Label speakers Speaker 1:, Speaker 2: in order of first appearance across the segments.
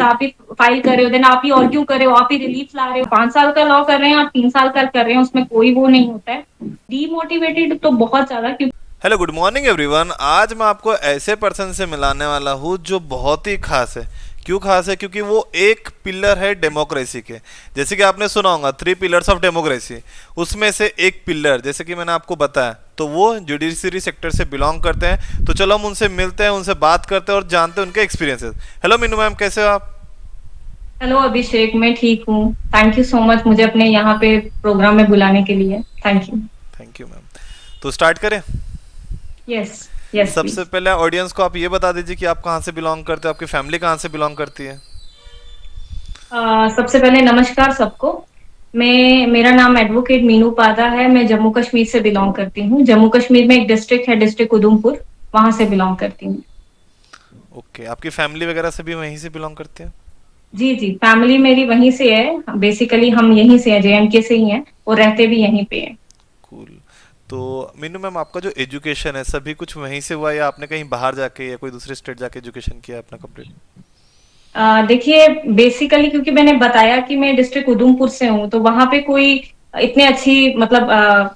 Speaker 1: आप ही फाइल कर रहे हो, देन आप ही आर्ग्यू कर रहे हो, आप ही रिलीफ ला रहे हो। 5 साल का लॉ कर रहे हैं आप 3 साल का कर रहे हैं, उसमें कोई वो नहीं होता है। डीमोटिवेटेड तो बहुत ज्यादा, क्योंकि
Speaker 2: हेलो गुड मॉर्निंग एवरीवन। आज मैं आपको ऐसे पर्सन से मिलाने वाला हूँ जो बहुत ही खास है। क्यों खास है? क्योंकि वो एक पिलर है डेमोक्रेसी के। जैसे कि आपने सुना होगा 3 पिलर्स ऑफ डेमोक्रेसी, उसमें से एक पिलर जैसे कि मैंने आपको बताया, तो वो जुडिशरी सेक्टर से बिलोंग करते हैं। तो चलो हम उनसे मिलते हैं, उनसे बात करते हैं और जानते हैं उनके एक्सपीरियंसेस। हेलो मीनू मैम, कैसे हो आप?
Speaker 1: हेलो अभिषेक, मैं ठीक हूँ। थैंक यू सो मच मुझे अपने यहाँ पे प्रोग्राम में बुलाने के लिए। Thank you.
Speaker 2: Thank you ma'am. तो स्टार्ट करें।
Speaker 1: यस। यस
Speaker 2: सबसे
Speaker 1: प्लीज।
Speaker 2: पहले ऑडियंस को आप ये बता दीजिए कि आप कहाँ से बिलोंग करते हो, आपकी फैमिली कहाँ से बिलोंग करती है।
Speaker 1: सबसे पहले नमस्कार सबको। मेरा नाम एडवोकेट मीनू पादा है। मैं जम्मू कश्मीर से बिलोंग करती हूँ। जम्मू कश्मीर में एक डिस्ट्रिक्ट है, डिस्ट्रिक्ट उधमपुर, वहां से बिलोंग करती हूँ।
Speaker 2: ओके, आपकी फैमिली वगैरह से भी वहीं से बिलोंग करती है?
Speaker 1: जी जी, फैमिली मेरी वहीं से है। बेसिकली हम यहीं से हैं, जेएंडके से ही हैं और रहते भी यहीं पे हैं।
Speaker 2: कूल। तो मीनू मैम, आपका जो एजुकेशन है सभी कुछ वहीं से हुआ या आपने कहीं बाहर जाके या कोई दूसरे स्टेट जाके एजुकेशन किया अपना कंप्लीट?
Speaker 1: देखिए, बेसिकली क्योंकि मैंने बताया कि मैं डिस्ट्रिक्ट उधमपुर से हूँ, तो वहां पे कोई इतने अच्छी मतलब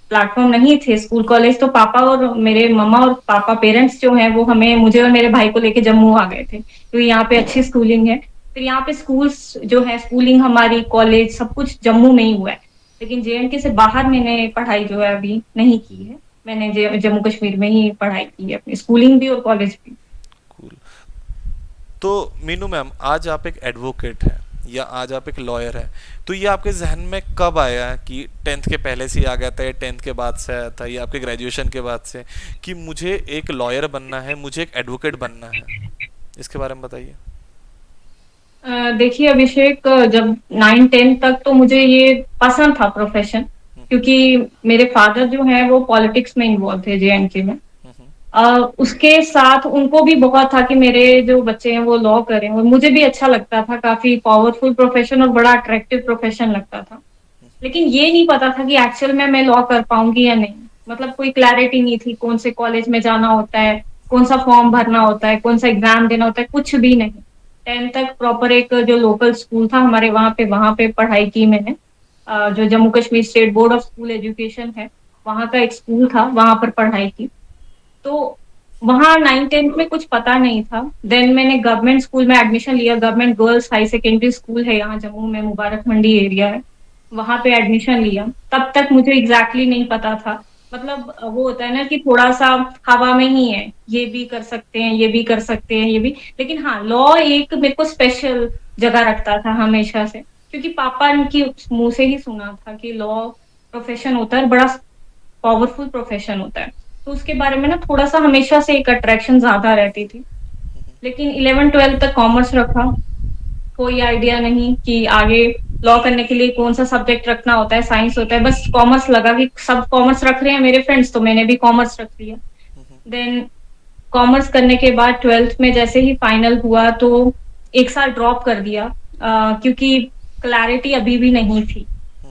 Speaker 1: प्लेटफॉर्म नहीं थे स्कूल कॉलेज। तो पापा और मेरे मम्मा और पापा पेरेंट्स जो हैं वो हमें, मुझे और मेरे भाई को लेके जम्मू आ गए थे, क्योंकि यहाँ पे अच्छी स्कूलिंग है। फिर यहाँ पे स्कूल्स जो है, स्कूलिंग हमारी, कॉलेज सब कुछ जम्मू में ही हुआ है। लेकिन जेएंडके से बाहर मैंने पढ़ाई जो है अभी नहीं की है। मैंने जम्मू कश्मीर में ही पढ़ाई की है, अपनी स्कूलिंग भी और कॉलेज भी।
Speaker 2: कूल। तो मीनू मैम, आज आप एक एडवोकेट हैं या आज आप एक लॉयर हैं, तो ये आपके जहन में कब आया कि टेंथ के पहले से ही आ गया था या टेंथ के बाद से आया था या आपके ग्रेजुएशन के बाद से कि मुझे एक लॉयर बनना है, मुझे एक एडवोकेट बनना है? इसके बारे में बताइए।
Speaker 1: देखिए अभिषेक, जब 9-10 तक तो मुझे ये पसंद था प्रोफेशन, क्योंकि मेरे फादर जो हैं वो पॉलिटिक्स में इन्वॉल्व थे जेएनके में। उसके साथ उनको भी बहुत था कि मेरे जो बच्चे हैं वो लॉ करें, और मुझे भी अच्छा लगता था। काफी पावरफुल प्रोफेशन और बड़ा अट्रैक्टिव प्रोफेशन लगता था। लेकिन ये नहीं पता था कि एक्चुअल में मैं लॉ कर पाऊंगी या नहीं। मतलब कोई क्लैरिटी नहीं थी, कौन से कॉलेज में जाना होता है, कौन सा फॉर्म भरना होता है, कौन सा एग्जाम देना होता है, कुछ भी नहीं। 10 तक प्रॉपर एक जो लोकल स्कूल था हमारे वहां पे पढ़ाई की मैंने। जो Jammu Kashmir state board of school education है, वहां का एक स्कूल था, वहां पर पढ़ाई की। तो वहां 9-10 में कुछ पता नहीं था। देन मैंने गवर्नमेंट स्कूल में एडमिशन लिया। Government girls high secondary school है यहाँ जम्मू में, मुबारक मंडी एरिया है, वहां पे एडमिशन लिया। तब तक मुझे एग्जैक्टली नहीं पता था। मतलब वो होता है ना कि थोड़ा सा हवा में ही है, ये भी कर सकते हैं, ये भी कर सकते हैं, ये भी। लेकिन हाँ, लॉ एक मेरे को स्पेशल जगह रखता था हमेशा से, क्योंकि पापा की मुंह से ही सुना था कि लॉ प्रोफेशन होता है, बड़ा पावरफुल प्रोफेशन होता है। तो उसके बारे में ना थोड़ा सा हमेशा से एक अट्रैक्शन ज्यादा रहती थी। लेकिन 11-12 तक कॉमर्स रखा। कोई आइडिया नहीं कि आगे लॉ करने के लिए कौन सा सब्जेक्ट रखना होता है, साइंस होता है। बस कॉमर्स लगा कि सब कॉमर्स रख रहे हैं मेरे फ्रेंड्स, तो मैंने भी कॉमर्स रख लिया। देन कॉमर्स करने के बाद 12th में जैसे ही फाइनल हुआ तो 1 साल ड्रॉप कर दिया, क्योंकि क्लैरिटी अभी भी नहीं थी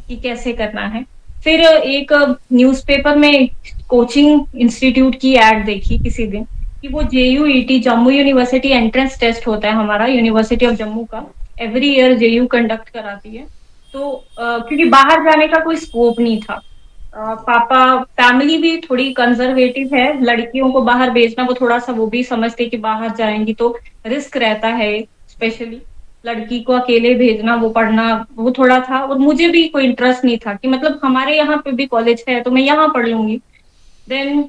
Speaker 1: कि कैसे करना है। फिर एक न्यूज़पेपर में कोचिंग इंस्टीट्यूट की एड देखी किसी दिन, कि वो जेयूईटी, जम्मू यूनिवर्सिटी एंट्रेंस टेस्ट होता है हमारा, यूनिवर्सिटी ऑफ जम्मू का। एवरी ईयर जेयू कंडक्ट कराती है। तो क्योंकि बाहर जाने का कोई स्कोप नहीं था। पापा, फैमिली भी थोड़ी कंजर्वेटिव है, लड़कियों को बाहर भेजना वो थोड़ा सा वो भी समझते कि बाहर जाएंगी तो रिस्क रहता है। स्पेशली लड़की को अकेले भेजना, वो पढ़ना, वो थोड़ा था। और मुझे भी कोई इंटरेस्ट नहीं था कि मतलब हमारे यहाँ पे भी कॉलेज है तो मैं यहाँ पढ़ लूंगी। देन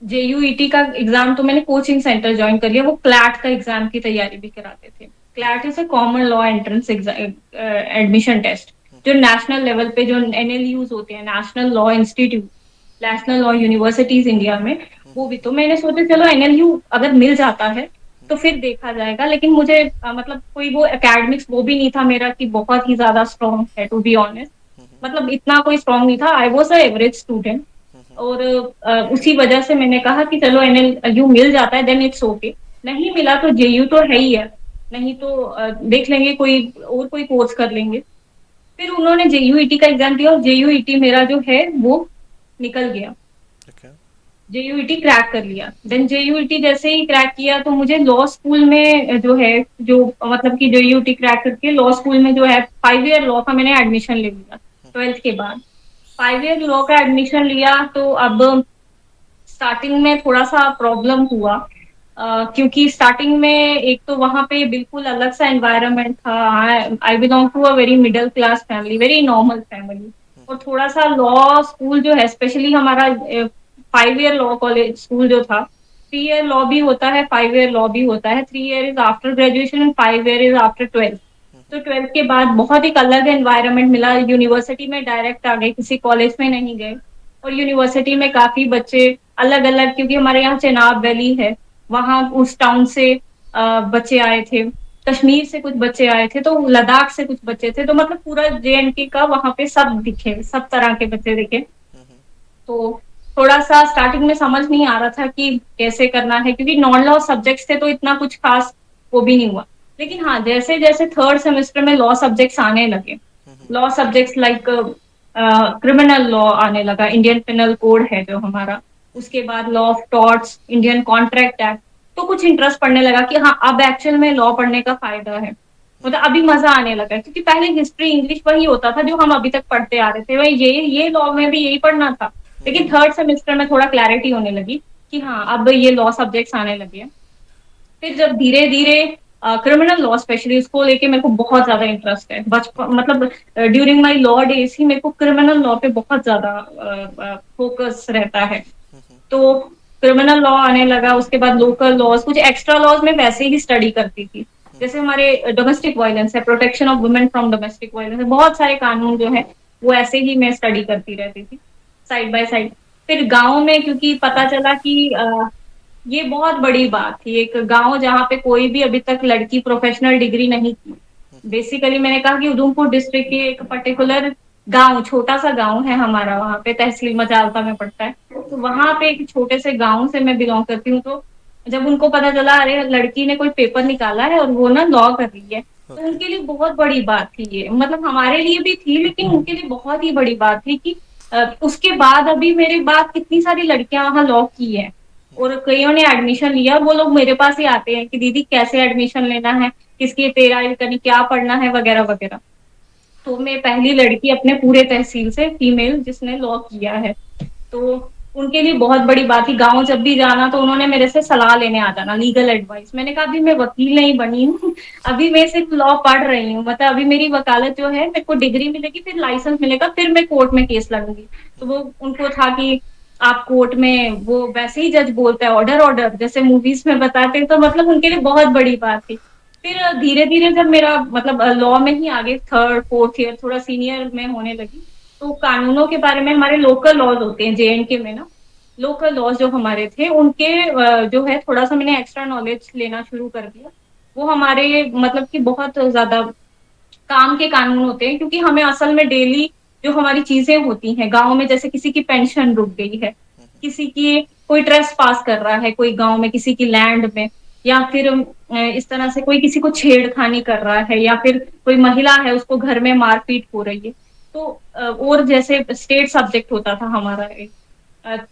Speaker 1: जेयूईटी का एग्जाम तो मैंने कोचिंग सेंटर ज्वाइन कर लिया। वो क्लैट का एग्जाम की तैयारी भी कराते थे। CLAT is a common law entrance admission test, जो नेशनल लेवल पे जो एनएलयूज होते हैं, national law institute, national law universities India में, वो भी। तो मैंने सोचा चलो एनएलयू अगर मिल जाता है तो फिर देखा जाएगा। लेकिन मुझे मतलब कोई वो एकेडमिक्स वो भी नहीं था मेरा कि बहुत ही ज्यादा स्ट्रॉन्ग है, टू बी ऑनेस्ट। मतलब इतना कोई स्ट्रॉन्ग नहीं था, I was a average student. और उसी वजह से मैंने कहा कि चलो एनएलयू मिल जाता है देन इट्स ओके, नहीं मिला तो जेयू तो है ही है, नहीं तो देख लेंगे, कोई और कोई कोर्स कर लेंगे। फिर उन्होंने जेयूईटी का एग्जाम दिया और जेयूईटी मेरा जो है वो निकल गया।
Speaker 2: ठीक है।
Speaker 1: जेयूईटी क्रैक कर लिया। देन जेयूईटी जैसे ही क्रैक किया तो मुझे लॉ स्कूल में जो है, जो मतलब कि जेयूईटी क्रैक करके लॉ स्कूल में जो है 5 ईयर लॉ का मैंने एडमिशन ले लिया 12th के बाद। 5 ईयर लॉ का एडमिशन लिया तो अब स्टार्टिंग में थोड़ा सा प्रॉब्लम हुआ, क्योंकि स्टार्टिंग में एक तो वहां पे बिल्कुल अलग सा एनवायरनमेंट था। I belong to a very middle class family, very normal family. और थोड़ा सा लॉ स्कूल जो है, स्पेशली हमारा 5 ईयर लॉ कॉलेज स्कूल जो था, 3 ईयर लॉ भी होता है, 5 ईयर लॉ भी होता है। 3 year is after graduation and 5 year is after 12th। तो 12th के बाद बहुत एक अलग एनवायरनमेंट मिला, यूनिवर्सिटी में डायरेक्ट आ गए, किसी कॉलेज में नहीं गए। और यूनिवर्सिटी में काफी बच्चे अलग अलग, क्योंकि हमारे यहाँ चेनाब वैली है, वहां उस टाउन से बच्चे आए थे, कश्मीर से कुछ बच्चे आए थे, तो लद्दाख से कुछ बच्चे थे, तो मतलब पूरा जेएनके का वहां पे सब दिखे, सब तरह के बच्चे दिखे। तो थोड़ा सा स्टार्टिंग में समझ नहीं आ रहा था कि कैसे करना है, क्योंकि नॉन लॉ सब्जेक्ट्स थे तो इतना कुछ खास वो भी नहीं हुआ। लेकिन हाँ, जैसे जैसे थर्ड सेमेस्टर में लॉ सब्जेक्ट्स आने लगे, law subjects like criminal law आने लगा, इंडियन पिनल कोड है जो हमारा, उसके बाद law of torts, Indian contract act, तो कुछ इंटरेस्ट पड़ने लगा कि हाँ अब एक्चुअल में लॉ पढ़ने का फायदा है। मतलब अभी मजा आने लगा, क्योंकि पहले हिस्ट्री इंग्लिश वही होता था जो हम अभी तक पढ़ते आ रहे थे, वही ये लॉ में भी यही पढ़ना था। लेकिन थर्ड सेमेस्टर में थोड़ा क्लैरिटी होने लगी कि हाँ अब ये लॉ सब्जेक्ट्स आने लगे हैं। फिर जब धीरे धीरे क्रिमिनल लॉ स्पेशली उसको लेके मेरे को बहुत ज्यादा इंटरेस्ट है, बचपन मतलब ड्यूरिंग माय लॉ डेज ही मेरे को क्रिमिनल लॉ पे बहुत ज्यादा फोकस रहता है। तो क्रिमिनल लॉ आने लगा, उसके बाद लोकल लॉज, कुछ एक्स्ट्रा लॉज में वैसे ही स्टडी करती थी। जैसे हमारे डोमेस्टिक वायलेंस है, protection of women from domestic violence है, बहुत सारे कानून जो है वो ऐसे ही मैं स्टडी करती रहती थी साइड बाय साइड। फिर गांव में क्योंकि पता चला कि ये बहुत बड़ी बात थी, एक गांव जहाँ पे कोई भी अभी तक लड़की प्रोफेशनल डिग्री नहीं की। बेसिकली मैंने कहा कि उधमपुर डिस्ट्रिक्ट के एक पर्टिकुलर गांव, छोटा सा गांव है हमारा, वहां पे तहसील मचालता में पड़ता है। तो वहां पे एक छोटे से गांव से मैं बिलोंग करती हूँ। तो जब उनको पता चला अरे लड़की ने कोई पेपर निकाला है और वो ना लॉ कर रही है, तो
Speaker 2: ओके।
Speaker 1: उनके लिए बहुत बड़ी बात थी ये, मतलब हमारे लिए भी थी लेकिन उनके लिए बहुत ही बड़ी बात थी कि उसके बाद अभी मेरे बाद कितनी सारी लड़कियां वहां लॉ की है, और कईयों ने एडमिशन लिया। वो लोग मेरे पास ही आते हैं कि दीदी कैसे एडमिशन लेना है, किसकी तैयारी करनी, क्या पढ़ना है, वगैरह वगैरह। तो मैं पहली लड़की अपने पूरे तहसील से फीमेल जिसने लॉ किया है। तो उनके लिए बहुत बड़ी बात थी। गांव जब भी जाना तो उन्होंने मेरे से सलाह लेने आ जाना, लीगल एडवाइस। मैंने कहा अभी मैं वकील नहीं बनी हूँ, अभी मैं सिर्फ लॉ पढ़ रही हूँ, मतलब अभी मेरी वकालत जो है, मेरे को डिग्री मिलेगी, फिर लाइसेंस मिलेगा, फिर मैं कोर्ट में केस लड़ूंगी। तो वो उनको था कि आप कोर्ट में, वो वैसे ही जज बोलता है ऑर्डर ऑर्डर जैसे मूवीज में बताते हैं, तो मतलब उनके लिए बहुत बड़ी बात थी। फिर धीरे धीरे जब मेरा मतलब लॉ में ही आगे थर्ड फोर्थ ईयर थोड़ा सीनियर में होने लगी, तो कानूनों के बारे में, हमारे लोकल लॉज होते हैं जेएनके में ना, लोकल लॉज जो हमारे थे उनके जो है थोड़ा सा मैंने एक्स्ट्रा नॉलेज लेना शुरू कर दिया। वो हमारे मतलब कि बहुत ज्यादा काम के कानून होते हैं, क्योंकि हमें असल में डेली जो हमारी चीजें होती हैं गांव में, जैसे किसी की पेंशन रुक गई है, किसी की कोई ट्रेस पास कर रहा है कोई गांव में किसी की लैंड में, या फिर इस तरह से कोई किसी को छेड़खानी कर रहा है, या फिर कोई महिला है उसको घर में मारपीट हो रही है। तो और जैसे स्टेट सब्जेक्ट होता था हमारा एक,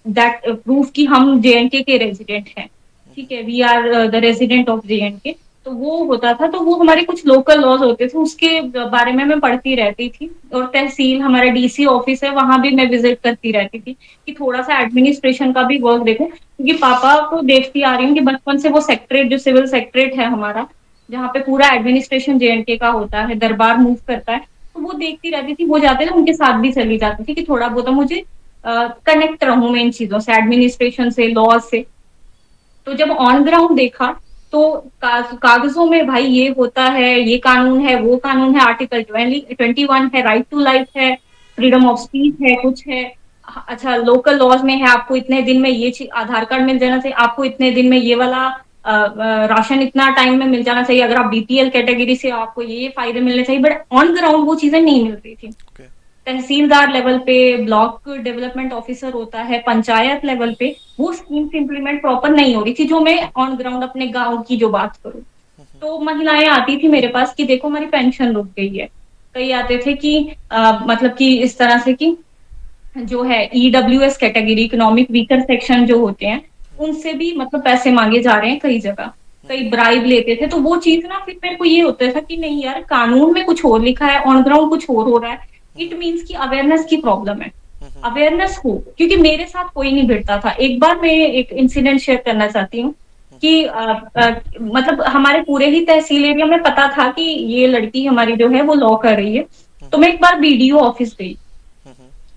Speaker 1: दैट प्रूफ कि हम जेएनके के रेजिडेंट हैं, ठीक है, we are the resident of J and K. तो वो होता था, तो वो हमारे कुछ लोकल लॉज होते थे, उसके बारे में मैं पढ़ती रहती थी। और तहसील हमारा डीसी ऑफिस है, वहां भी मैं विजिट करती रहती थी कि थोड़ा सा एडमिनिस्ट्रेशन का भी वर्क देखूं, क्योंकि पापा को देखती आ रही हूँ कि बचपन से वो सेक्रेटरेट, जो सिविल सेक्रेटरेट है हमारा, जहाँ पे पूरा एडमिनिस्ट्रेशन जेएनके का होता है, दरबार मूव करता है, तो वो देखती रहती थी, वो जाते थे उनके साथ भी चली जाती थी कि थोड़ा बहुत मुझे कनेक्ट रहूं मैं इन चीजों से, एडमिनिस्ट्रेशन से, लॉ से। तो जब ऑन ग्राउंड देखा तो कागजों में भाई ये होता है, ये कानून है, वो कानून है, आर्टिकल 21 है, राइट टू लाइफ है, फ्रीडम ऑफ स्पीच है, कुछ है। अच्छा, लोकल लॉज में है आपको इतने दिन में ये चीज, आधार कार्ड मिल जाना चाहिए आपको इतने दिन में, ये वाला राशन इतना टाइम में मिल जाना चाहिए, अगर आप बीपीएल कैटेगरी से हो, आपको ये फायदे मिलने चाहिए। बट ऑन ग्राउंड वो चीजें नहीं मिल रही थी।
Speaker 2: ओके।
Speaker 1: तहसीलदार लेवल पे, ब्लॉक डेवलपमेंट ऑफिसर होता है, पंचायत लेवल पे, वो स्कीम्स इंप्लीमेंट प्रॉपर नहीं हो रही थी, जो मैं ऑन ग्राउंड अपने गांव की जो बात करूं। तो महिलाएं आती थी मेरे पास कि देखो हमारी पेंशन रुक गई है। कई आते थे कि मतलब कि इस तरह से कि जो है EWS category, economic weaker section जो होते हैं, उनसे भी मतलब पैसे मांगे जा रहे हैं कई जगह, कई ब्राइब लेते थे। तो वो चीज ना फिर मेरे को ये होता था कि नहीं यार, कानून में कुछ और लिखा है, ऑन ग्राउंड कुछ और हो रहा है। इट मीन्स की अवेयरनेस की प्रॉब्लम है, अवेयरनेस हो। क्योंकि मेरे साथ कोई नहीं भिड़ता था। एक बार मैं एक इंसिडेंट शेयर करना चाहती हूँ कि मतलब हमारे पूरे ही तहसील एरिया में पता था कि ये लड़की हमारी जो है वो लॉ कर रही है। तो मैं एक बार बीडीओ ऑफिस गई।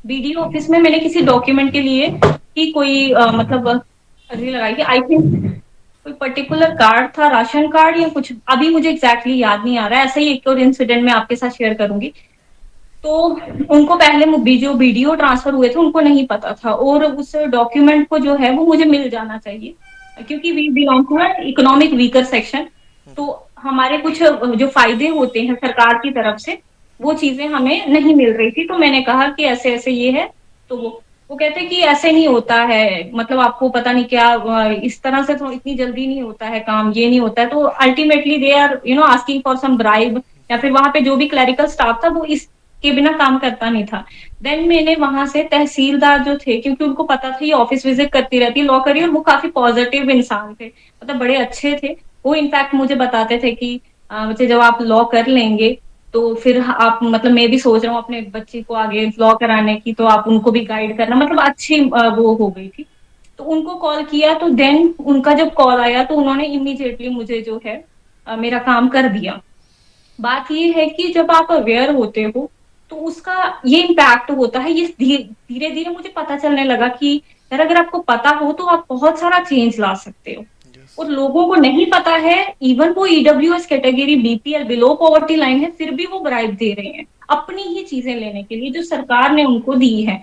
Speaker 1: बीडीओ ऑफिस में मैंने किसी डॉक्यूमेंट के लिए कि कोई मतलब अर्जी लगाई थी, आई थिंक कोई पर्टिकुलर कार्ड था, राशन कार्ड या कुछ, अभी मुझे एग्जैक्टली याद नहीं आ रहा है। ऐसा ही एक और इंसिडेंट मैं आपके साथ शेयर करूंगी। तो उनको पहले जो वीडियो ट्रांसफर हुए थे उनको नहीं पता था, और उस डॉक्यूमेंट को जो है वो मुझे मिल जाना चाहिए, क्योंकि we belong to economic weaker section. तो हमारे कुछ जो फायदे होते हैं सरकार की तरफ से, वो चीजें हमें नहीं मिल रही थी। तो मैंने कहा कि ऐसे ऐसे ये है। तो वो कहते कि ऐसे नहीं होता है, मतलब आपको पता नहीं क्या, इस तरह से तो इतनी जल्दी नहीं होता है काम, ये नहीं होता है। तो ultimately they are asking for some bribe, या फिर वहां पे जो भी क्लरिकल स्टाफ था वो इस के बिना काम करता नहीं था। देन मैंने वहां से तहसीलदार जो थे, क्योंकि उनको पता था ये ऑफिस विजिट करती रहती है लॉ करी, और वो काफी पॉजिटिव इंसान थे, मतलब बड़े अच्छे थे। वो इनफैक्ट मुझे बताते थे कि बच्चे जब आप लॉ कर लेंगे तो फिर आप, मतलब मैं भी सोच रहा हूँ अपने बच्चे को आगे लॉ कराने की, तो आप उनको भी गाइड करना, मतलब अच्छी वो हो गई थी। तो उनको कॉल किया, तो देन उनका जब कॉल आया तो उन्होंने इमीडिएटली मुझे जो है मेरा काम कर दिया। बात ये है कि जब आप अवेयर होते हो तो उसका ये इम्पैक्ट होता है। ये धीरे धीरे मुझे पता चलने लगा कि यार अगर आपको पता हो तो आप बहुत सारा चेंज ला सकते हो।
Speaker 2: यस।
Speaker 1: और लोगों को नहीं पता है, इवन वो EWS category, BPL, below poverty line है, फिर भी वो ब्राइब दे रहे हैं अपनी ही चीजें लेने के लिए जो सरकार ने उनको दी है।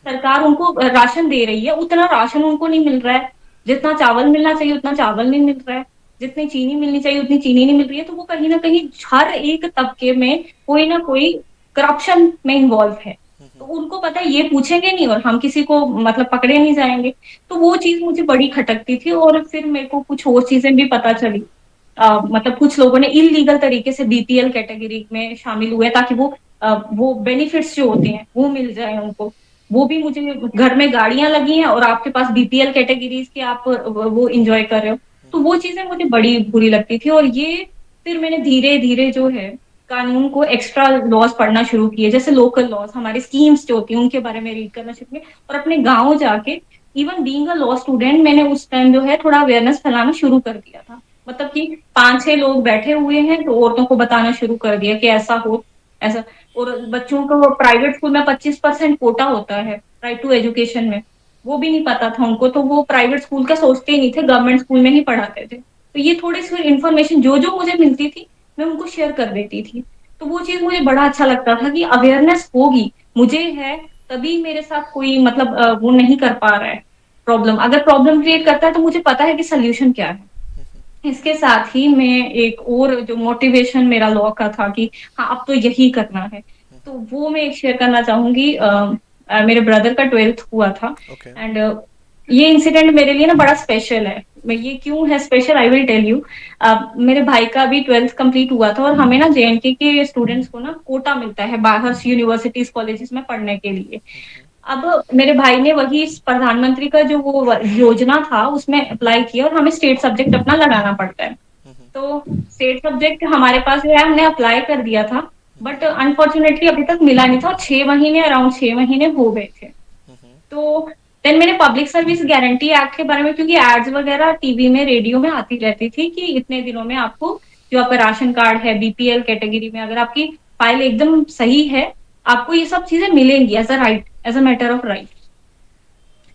Speaker 1: सरकार उनको राशन दे रही है, उतना राशन उनको नहीं मिल रहा है। जितना चावल मिलना चाहिए उतना चावल नहीं मिल रहा है, जितनी चीनी मिलनी चाहिए उतनी चीनी नहीं मिल रही है। तो वो कहीं ना कहीं हर एक तबके में कोई ना कोई करप्शन में इन्वॉल्व है। तो उनको पता है ये पूछेंगे नहीं और हम किसी को मतलब पकड़े नहीं जाएंगे। तो वो चीज मुझे बड़ी खटकती थी। और फिर मेरे को कुछ और चीजें भी पता चली। मतलब कुछ लोगों ने इलीगल तरीके से बीपीएल कैटेगरी में शामिल हुए ताकि वो बेनिफिट्स जो होते हैं वो मिल जाए उनको। वो भी मुझे, घर में गाड़ियां लगी हैं और आपके पास बीपीएल कैटेगरीज के आप वो इंजॉय कर रहे हो। तो वो चीजें मुझे बड़ी बुरी लगती थी। और ये फिर मैंने धीरे धीरे जो है कानून को, एक्स्ट्रा लॉज पढ़ना शुरू किए, जैसे लोकल लॉज, हमारी स्कीम्स जो होती है उनके बारे में रीड करना शुरू किया। और अपने गाँव जाके, even being a law student, मैंने उस टाइम जो है थोड़ा अवेयरनेस फैलाना शुरू कर दिया था। मतलब कि 5-6 लोग बैठे हुए हैं तो औरतों को बताना शुरू कर दिया कि ऐसा हो, ऐसा। और बच्चों को प्राइवेट स्कूल में 25% कोटा होता है राइट टू एजुकेशन में, वो भी नहीं पता था उनको। तो वो प्राइवेट स्कूल का सोचते ही नहीं थे, गवर्नमेंट स्कूल में ही पढ़ाते थे। तो ये थोड़ी सी इन्फॉर्मेशन जो जो मुझे मिलती थी मैं उनको शेयर कर देती थी। तो वो चीज मुझे बड़ा अच्छा लगता था कि अवेयरनेस होगी, मुझे है, तभी मेरे साथ कोई मतलब वो नहीं कर पा रहा है प्रॉब्लम। अगर प्रॉब्लम क्रिएट करता है तो मुझे पता है कि सोल्यूशन क्या है। इसके साथ ही मैं एक और जो मोटिवेशन मेरा लॉ का था कि हाँ अब तो यही करना है, तो वो मैं एक शेयर करना चाहूंगी। मेरे ब्रदर का 12th हुआ था।
Speaker 2: ओके।
Speaker 1: एंड ये इंसिडेंट मेरे लिए ना बड़ा स्पेशल है। मैं ये क्यों है special, I will tell you. मेरे भाई का अभी 12th कंप्लीट हुआ था, और हमें ना जेएनके के स्टूडेंट्स को ना कोटा मिलता है बाहर यूनिवर्सिटीज कॉलेजेस में पढ़ने के लिए। अब मेरे भाई ने वही प्रधानमंत्री का जो वो योजना था उसमें अप्लाई किया, और हमें स्टेट सब्जेक्ट अपना लगाना पड़ता है। तो स्टेट सब्जेक्ट हमारे पास जो है हमने अप्लाई कर दिया था, बट अनफॉर्चुनेटली अभी तक मिला नहीं था, और 6 महीने, अराउंड 6 महीने हो गए थे। तो देन मैंने पब्लिक सर्विस गारंटी एक्ट के बारे में, क्योंकि एड्स वगैरह टीवी में, रेडियो में आती रहती थी कि इतने दिनों में आपको, जो आपका राशन कार्ड है बीपीएल कैटेगरी में, अगर आपकी फाइल एकदम सही है, आपको ये सब चीजें मिलेंगी as a right, as a matter of right.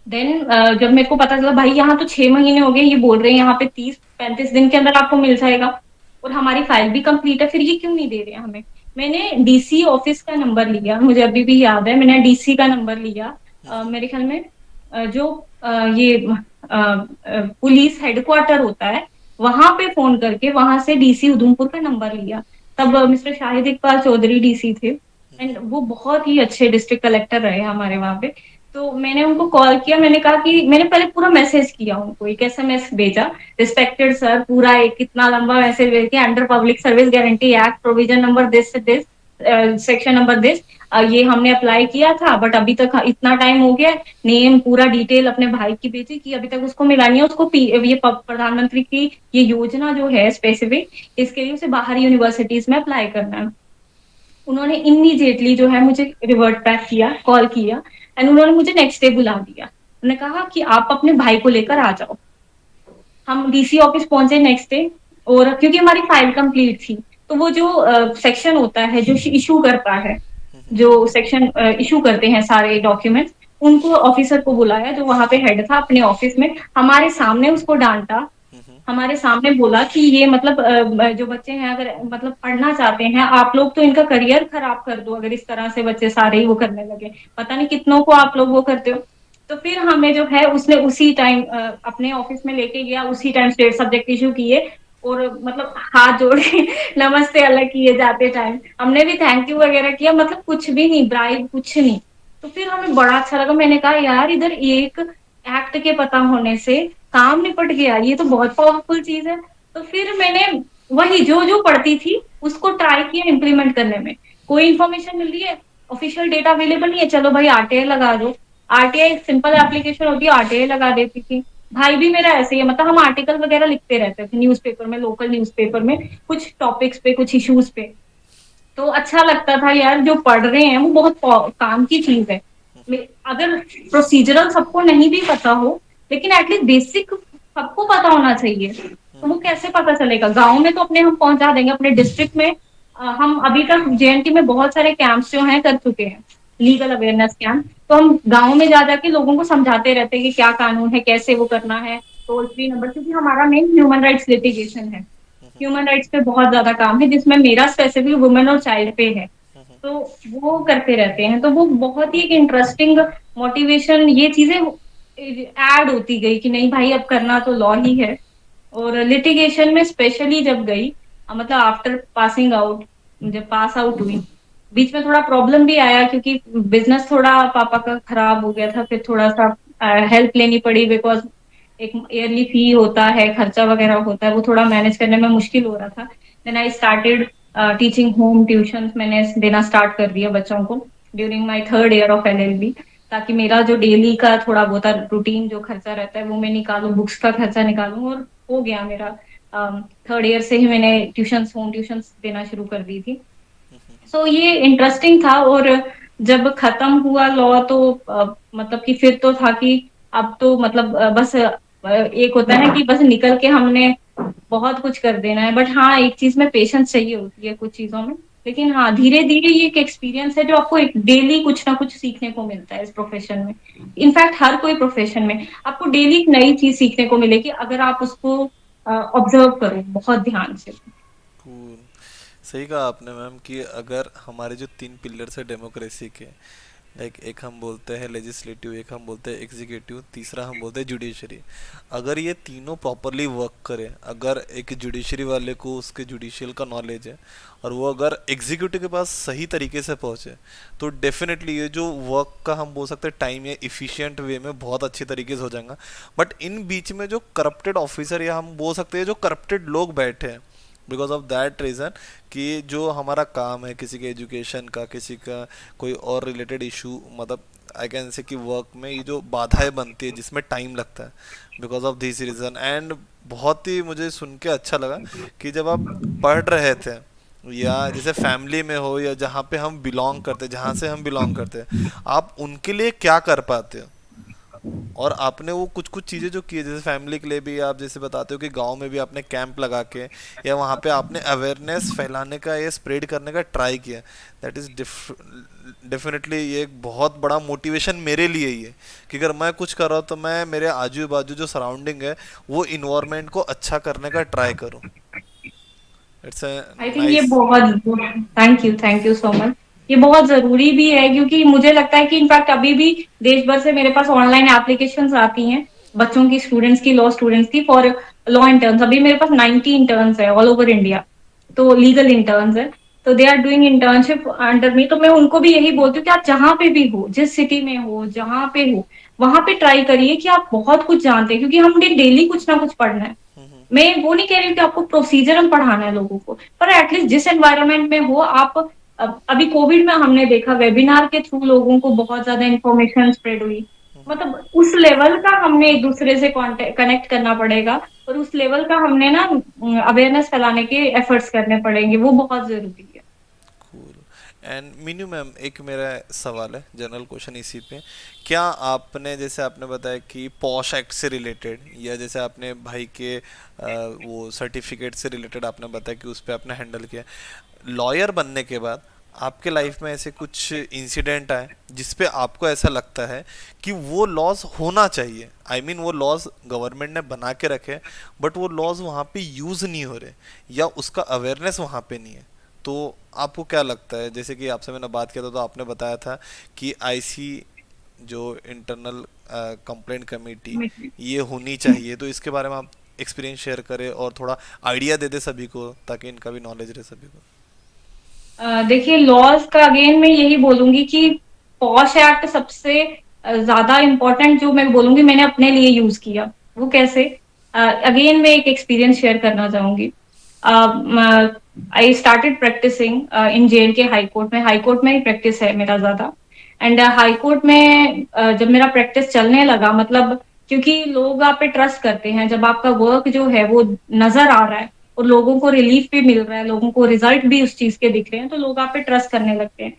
Speaker 1: Then जब मेरे को पता चला भाई यहाँ तो 6 महीने हो गए, ये बोल रहे हैं यहाँ पे 30-35 दिन के अंदर आपको मिल जाएगा, और हमारी फाइल भी कंप्लीट है, फिर ये क्यों नहीं दे रहे हैं हमें। मैंने डीसी ऑफिस का नंबर लिया, मुझे अभी भी याद है, मैंने डीसी का नंबर लिया। मेरे ख्याल में जो ये पुलिस हेडक्वार्टर होता है, वहां पे फोन करके वहां से डीसी उधमपुर का नंबर लिया। तब मिस्टर शाहिद इकबाल चौधरी डीसी थे, एंड वो बहुत ही अच्छे डिस्ट्रिक्ट कलेक्टर रहे हमारे वहां पे। तो मैंने उनको कॉल किया, मैंने कहा कि मैंने पहले पूरा मैसेज किया उनको, एक एसएमएस भेजा, रिस्पेक्टेड सर, पूरा एक कितना लंबा मैसेज भेज के, under public service guarantee act provision number this this, section number this, ये हमने अप्लाई किया था बट अभी तक इतना टाइम हो गया, नेम पूरा डिटेल अपने भाई की भेजी कि अभी तक उसको मिला नहीं है। उसको ये प्रधानमंत्री की ये योजना जो है स्पेसिफिक, इसके लिए उसे बाहर यूनिवर्सिटीज में अप्लाई करना है। उन्होंने इमीडिएटली जो है मुझे रिवर्ट बैक किया, कॉल किया, एंड उन्होंने मुझे नेक्स्ट डे बुला दिया। उन्होंने कहा कि आप अपने भाई को लेकर आ जाओ। हम डीसी ऑफिस पहुंचे नेक्स्ट डे, और क्योंकि हमारी फाइल कंप्लीट थी, तो वो जो सेक्शन होता है जो इशू करता है, जो सेक्शन इशू करते हैं सारे डॉक्यूमेंट्स, उनको ऑफिसर को बुलाया जो वहां पे हेड था अपने ऑफिस में, हमारे सामने उसको डांटा, हमारे सामने बोला कि ये मतलब जो बच्चे हैं अगर मतलब पढ़ना चाहते हैं आप लोग तो इनका करियर खराब कर दो, अगर इस तरह से बच्चे सारे ही वो करने लगे, पता नहीं कितनों को आप लोग वो करते हो। तो फिर हमें जो है उसने उसी टाइम अपने ऑफिस में लेके गया, उसी टाइम स्टेट सब्जेक्ट इशू किए, और मतलब हाथ जोड़ के नमस्ते अलग किए जाते टाइम, हमने भी थैंक यू वगैरह किया, मतलब कुछ भी नहीं, ब्राइब कुछ नहीं। तो फिर हमें बड़ा अच्छा लगा, मैंने कहा यार इधर एक एक्ट के पता होने से काम निपट गया, ये तो बहुत पावरफुल चीज है। तो फिर मैंने वही जो जो पढ़ती थी उसको ट्राई किया इम्प्लीमेंट करने में। कोई इन्फॉर्मेशन मिल रही है, ऑफिशियल डेटा अवेलेबल नहीं है, चलो भाई आरटीआई लगा दो। आरटीआई सिंपल एप्लीकेशन होती है, आरटीआई लगा देती थी। भाई भी मेरा ऐसे ही है, मतलब हम आर्टिकल वगैरह लिखते रहते थे न्यूज़पेपर में, लोकल न्यूज़पेपर में, कुछ टॉपिक्स पे, कुछ इश्यूज पे। तो अच्छा लगता था यार, जो पढ़ रहे हैं वो बहुत काम की चीज है। अगर प्रोसीजरल सबको नहीं भी पता हो, लेकिन एटलीस्ट बेसिक सबको पता होना चाहिए। तो वो कैसे पता चलेगा, गांव में तो अपने हम पहुंचा देंगे, अपने डिस्ट्रिक्ट में हम अभी तक जेएनटी में बहुत सारे कैंप्स जो हैं कर चुके हैं, लीगल अवेयरनेस कैंप। तो हम गांव में जा जाके लोगों को समझाते रहते हैं कि क्या कानून है, कैसे वो करना है, टोल फ्री नंबर, क्योंकि हमारा मेन ह्यूमन राइट्स लिटिगेशन है। ह्यूमन राइट्स पे बहुत ज्यादा काम है, जिसमें मेरा स्पेसिफिक वुमेन और चाइल्ड पे है। तो वो करते रहते हैं, तो वो बहुत ही एक इंटरेस्टिंग मोटिवेशन, ये चीजें ऐड होती गई कि नहीं भाई अब करना तो लॉ ही है। और लिटिगेशन में स्पेशली जब गई, मतलब आफ्टर पासिंग आउट, जब पास आउट हुई, बीच में थोड़ा प्रॉब्लम भी आया क्योंकि बिजनेस थोड़ा पापा का खराब हो गया था, फिर थोड़ा सा हेल्प लेनी पड़ी, बिकॉज एक ईयरली फी होता है, खर्चा वगैरह होता है, वो थोड़ा मैनेज करने में मुश्किल हो रहा था। Then I started teaching home tuition, मैंने देना स्टार्ट कर दिया बच्चों को during my third year of LLB, ताकि मेरा जो डेली का थोड़ा बहुत रूटीन जो खर्चा रहता है वो मैं निकालूं, बुक्स का खर्चा निकालूं, और हो गया मेरा। थर्ड ईयर से ही मैंने ट्यूशन, होम ट्यूशन देना शुरू कर दी थी। सो ये इंटरेस्टिंग था। और जब खत्म हुआ लॉ तो मतलब कि फिर तो था कि अब तो मतलब बस एक होता है कि बस निकल के हमने बहुत कुछ कर देना है, बट हाँ एक चीज में पेशेंस चाहिए होती है कुछ चीजों में। लेकिन हाँ धीरे धीरे ये एक एक्सपीरियंस है जो आपको एक डेली कुछ ना कुछ सीखने को मिलता है इस प्रोफेशन में। इनफैक्ट हर कोई प्रोफेशन में आपको डेली एक नई चीज सीखने को मिलेगी अगर आप उसको ऑब्जर्व करो बहुत ध्यान से।
Speaker 2: कूल। सही कहा आपने मैम कि अगर हमारे जो तीन पिलर्स है डेमोक्रेसी के, लाइक एक हम बोलते हैं लेजिस्लेटिव, एक हम बोलते हैं एग्जीक्यूटिव, तीसरा हम बोलते हैं जुडिशरी। अगर ये तीनों प्रॉपरली वर्क करें, अगर एक जुडिशरी वाले को उसके जुडिशियल का नॉलेज है और वो अगर एग्जीक्यूटिव के पास सही तरीके से पहुंचे, तो डेफिनेटली ये जो वर्क का हम बोल सकते हैं टाइम या इफ़िशिएंट वे में बहुत अच्छी तरीके से हो जाएगा। बट इन बीच में जो करप्टेड ऑफिसर या हम बोल सकते हैं जो करप्टेड लोग बैठे हैं, बिकॉज ऑफ दैट रीज़न कि जो हमारा काम है किसी के एजुकेशन का, किसी का कोई और रिलेटेड इशू, मतलब आई कैन से कि वर्क में ये जो बाधाएं बनती है जिसमें टाइम लगता है, because of this reason. And बहुत ही मुझे सुन के अच्छा लगा कि जब आप पढ़ रहे थे या जैसे फैमिली में हो या जहाँ पे हम बिलोंग करते, जहाँ से हम बिलोंग करते हैं, आप उनके लिए क्या कर पाते हो, और आपने वो कुछ कुछ चीज़ें जो की है, जैसे फैमिली के लिए भी आप जैसे बताते हो कि गांव में भी आपने कैंप लगा के या वहाँ पे आपने अवेयरनेस फैलाने का या स्प्रेड करने का ट्राई किया, दैट इज़ डेफिनेटली ये एक बहुत बड़ा मोटिवेशन मेरे लिए ही है कि अगर मैं कुछ कर रहा हूँ तो मैं मेरे आजू बाजू जो सराउंडिंग है वो इन्वायरमेंट को अच्छा करने का ट्राई करूँ। इट्स ए
Speaker 1: आई थिंक ये
Speaker 2: नाइस।
Speaker 1: बहुत, थैंक यू सो मच। ये बहुत जरूरी भी है क्योंकि मुझे लगता है कि इनफैक्ट अभी भी देश भर से मेरे पास ऑनलाइन एप्लीकेशंस आती हैं बच्चों की, स्टूडेंट्स की, लॉ स्टूडेंट्स की, फॉर लॉ इंटर्न्स। अभी मेरे पास 90 इंटर्न्स है ऑल ओवर इंडिया, तो लीगल इंटर्न्स है। तो they are doing internship under me. तो मैं उनको भी यही बोलती हूँ कि आप जहां पे भी हो, जिस सिटी में हो, जहां पे हो, वहां पे ट्राई करिए कि आप बहुत कुछ जानते हैं, क्योंकि हमने डेली कुछ ना कुछ पढ़ना है। मैं वो नहीं कह रही हूँ कि आपको प्रोसीजर हम पढ़ाना है लोगों को, पर एटलीस्ट जिस एनवायरनमेंट में हो आप अब अभी कोविड में हमने देखा वेबिनार के थ्रू लोगों को बहुत ज्यादा इंफॉर्मेशन स्प्रेड हुई। मतलब उस लेवल का हमने एक दूसरे से कनेक्ट करना पड़ेगा, और उस लेवल का हमने ना अवेयरनेस फैलाने के एफर्ट्स करने पड़ेंगे, वो बहुत जरूरी है।
Speaker 2: कूल। एंड मीनू मैम, एक मेरा सवाल है, जनरल क्वेश्चन इसी पे। क्या आपने, जैसे आपने बताया कि पॉश एक्ट से रिलेटेड, या जैसे आपने भाई के वो सर्टिफिकेट से रिलेटेड आपने बताया कि उस पर आपने हैंडल किया, लॉयर बनने के बाद आपके लाइफ में ऐसे कुछ इंसिडेंट आए जिसपे आपको ऐसा लगता है कि वो लॉज होना चाहिए, आई I मीन वो लॉज गवर्नमेंट ने बना के रखे, बट वो लॉज वहाँ पे यूज़ नहीं हो रहे, या उसका अवेयरनेस वहाँ पे नहीं है, तो आपको क्या लगता है? जैसे कि आपसे मैंने बात किया था तो आपने बताया था कि आईसी, जो इंटरनल कंप्लेंट कमेटी, ये होनी चाहिए, तो इसके बारे में आप एक्सपीरियंस शेयर करें और थोड़ा आइडिया दे दे सभी को, ताकि इनका भी नॉलेज रहे सभी को।
Speaker 1: देखिए लॉज का अगेन मैं यही बोलूंगी कि पॉश एक्ट सबसे ज्यादा इम्पोर्टेंट जो मैं बोलूंगी मैंने अपने लिए यूज किया। वो कैसे? अगेन मैं एक एक्सपीरियंस शेयर करना चाहूंगी। I started practising in J and K high court में। हाई कोर्ट में ही प्रैक्टिस है मेरा ज्यादा। एंड हाई कोर्ट में जब मेरा प्रैक्टिस चलने लगा, मतलब क्योंकि लोग आप पे ट्रस्ट करते हैं, जब आपका वर्क जो है वो नजर आ रहा है और लोगों को रिलीफ भी मिल रहा है, लोगों को रिजल्ट भी उस चीज के दिख रहे हैं, तो लोग आप पे ट्रस्ट करने लगते हैं।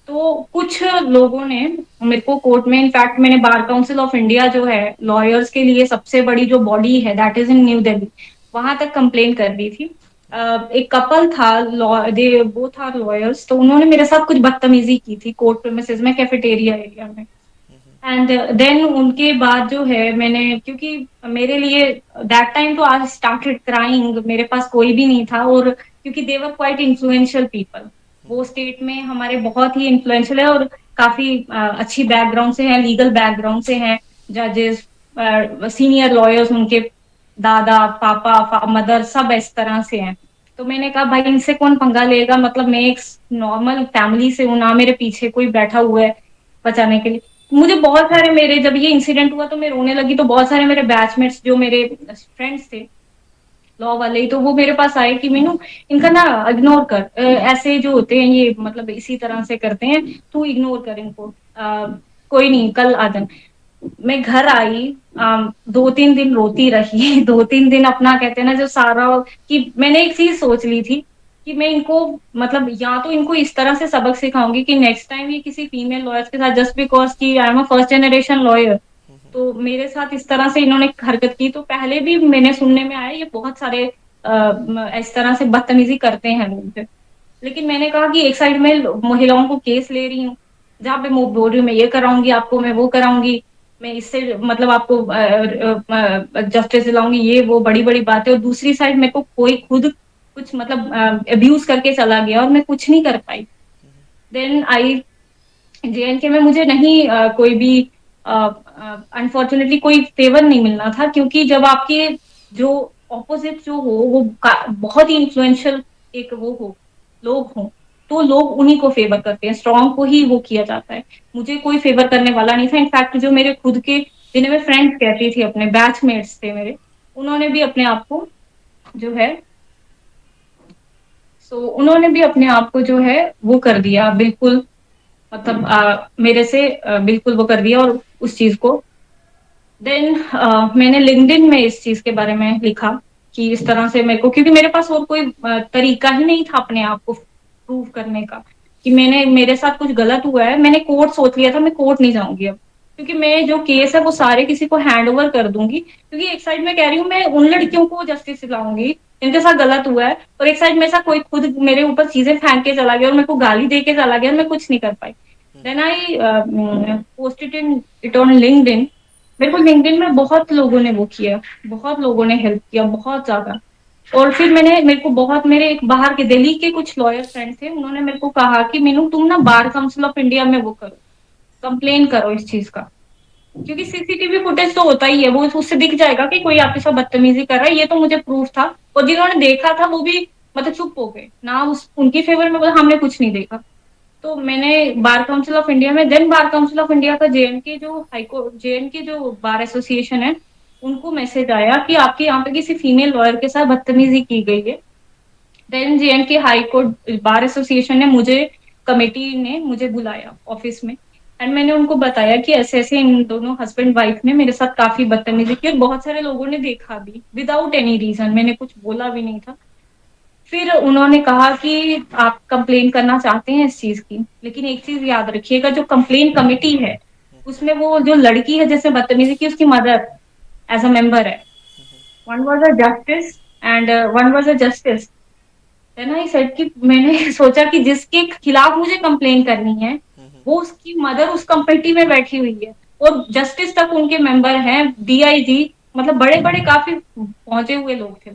Speaker 1: तो कुछ लोगों ने मेरे को कोर्ट में, इनफैक्ट मैंने बार काउंसिल ऑफ इंडिया जो है लॉयर्स के लिए सबसे बड़ी जो बॉडी है that is in new Delhi, वहां तक कंप्लेन कर दी थी। एक कपल था, दे वो था लॉयर्स, तो उन्होंने मेरे साथ कुछ बदतमीजी की थी कोर्ट प्रेमिसेस में, कैफेटेरिया एरिया में। एंड देन उनके बाद जो है मैंने, क्योंकि मेरे लिए दैट टाइम तो आई स्टार्टेड क्राइंग, मेरे पास कोई भी नहीं था, और क्योंकि दे वर क्वाइट इन्फ्लुएंशियल पीपल, वो स्टेट में हमारे बहुत ही इन्फ्लुएंशियल है, और काफी अच्छी बैकग्राउंड से हैं, लीगल बैकग्राउंड से हैं, जजेस, सीनियर लॉयर्स, उनके दादा पापा मदर सब इस तरह से हैं। तो मैंने कहा भाई इनसे कौन पंगा लेगा, मतलब मैं एक नॉर्मल फैमिली से हूं ना, मेरे पीछे कोई बैठा हुआ है बचाने के लिए। मुझे बहुत सारे, मेरे जब ये इंसिडेंट हुआ तो मैं रोने लगी, तो बहुत सारे मेरे बैचमेट्स जो मेरे फ्रेंड्स थे लॉ वाले ही, तो वो मेरे पास आए कि मीनू इनका ना इग्नोर कर, ऐसे जो होते हैं ये मतलब इसी तरह से करते हैं, तू इग्नोर कर इनको, कोई नहीं कल आ जाना। मैं घर आई, 2-3 दिन रोती रही दो तीन दिन अपना कहते हैं ना जो सारा, कि मैंने एक चीज सोच ली थी कि मैं इनको, मतलब या तो इनको इस तरह से सबक सिखाऊंगी कि नेक्स्ट टाइम ये किसी फीमेल लॉयर्स के साथ, जस्ट बिकॉज की I am a first generation lawyer, तो मेरे साथ इस तरह से इन्होंने हरकत की, तो पहले भी मैंने सुनने में आया ये बहुत सारे इस तरह से बदतमीजी करते हैं लोग। लेकिन मैंने कहा कि एक साइड में महिलाओं को केस ले रही हूँ, जहाँ पे मैं बोल रही हूँ मैं ये कराऊंगी आपको, मैं वो कराऊंगी, मैं इससे मतलब आपको जस्टिस दिलाऊंगी, ये वो बड़ी बड़ी बातें, और दूसरी साइड मेरे को कोई खुद कुछ मतलब अब्यूज करके चला गया और मैं कुछ नहीं कर पाई। देन आई जेएनके में मुझे नहीं कोई भी अनफॉर्चुनेटली कोई फेवर नहीं मिलना था, क्योंकि जब आपके जो ऑपोजिट जो हो वो बहुत ही इन्फ्लुएंशियल एक वो हो, लोग हो, तो लोग उन्हीं को फेवर करते हैं, स्ट्रॉन्ग को ही वो किया जाता है। मुझे कोई फेवर करने वाला नहीं था। इनफैक्ट जो मेरे खुद के, जिन्हें मैं फ्रेंड्स कहती थी, अपने बैचमेट्स थे मेरे, उन्होंने भी अपने आप को जो है, उन्होंने भी अपने आप को जो है वो कर दिया बिल्कुल, मतलब मेरे से बिल्कुल वो कर दिया, और उस चीज को देन मैंने लिंक्डइन में इस चीज के बारे में लिखा कि इस तरह से मेरे को, क्योंकि मेरे पास और कोई तरीका ही नहीं था अपने आप को प्रूव करने का कि मैंने, मेरे साथ कुछ गलत हुआ है। मैंने कोर्ट सोच लिया था मैं कोर्ट नहीं जाऊंगी अब, क्योंकि मैं जो केस है वो सारे किसी को हैंड ओवर कर दूंगी, क्योंकि एक साइड में कह रही हूँ मैं उन लड़कियों को जस्टिस दिलाऊंगी जिनके साथ गलत हुआ है, और एक साइड में ऐसा कोई खुद मेरे ऊपर चीजें फेंक के चला गया और मेरे को गाली दे के चला गया और मैं कुछ नहीं कर पाई। Then I posted it on LinkedIn. मेरे को लिंक्डइन में बहुत लोगों ने वो किया, बहुत लोगों ने हेल्प किया, बहुत ज्यादा। और फिर मैंने, मेरे को बहुत, मेरे एक बाहर के दिल्ली के कुछ लॉयर फ्रेंड थे, उन्होंने मेरे को कहा कि मीनू तुम ना बार काउंसिल ऑफ इंडिया में वो करो, कंप्लेन करो इस चीज का, क्योंकि सीसीटीवी फुटेज तो होता ही है, वो उससे दिख जाएगा कि कोई आपके साथ बदतमीजी कर रहा है। ये तो मुझे प्रूफ था, और जिन्होंने देखा था वो भी मतलब चुप हो गए ना, उस उनकी फेवर में हमने कुछ नहीं देखा। तो मैंने बार काउंसिल ऑफ इंडिया में, then bar council of India का जेएनके जो हाईकोर्ट, जेएनके जो बार एसोसिएशन है, उनको मैसेज आया कि आपके यहाँ पे किसी फीमेल लॉयर के साथ बदतमीजी की गई है। Then J and K high court bar association ने मुझे कमेटी ने मुझे बुलाया ऑफिस में, एंड मैंने उनको बताया कि ऐसे ऐसे इन दोनों हस्बैंड वाइफ ने मेरे साथ काफी बदतमीजी की, और बहुत सारे लोगों ने देखा भी विदाउट एनी रीजन, मैंने कुछ बोला भी नहीं था। फिर उन्होंने कहा कि आप कंप्लेन करना चाहते हैं इस चीज की, लेकिन एक चीज याद रखिएगा, जो कंप्लेन कमेटी है उसमें वो जो लड़की है जिसने बदतमीजी की, उसकी मदर एज अ मेंबर है। One was a justice and one was a justice. Then I said कि मैंने सोचा कि जिसके खिलाफ मुझे कंप्लेन करनी है वो उसकी मदर उस कमेटी में बैठी हुई है, और जस्टिस तक उनके मेंबर हैं, डीआईजी, मतलब बड़े बड़े काफी पहुंचे हुए लोग थे।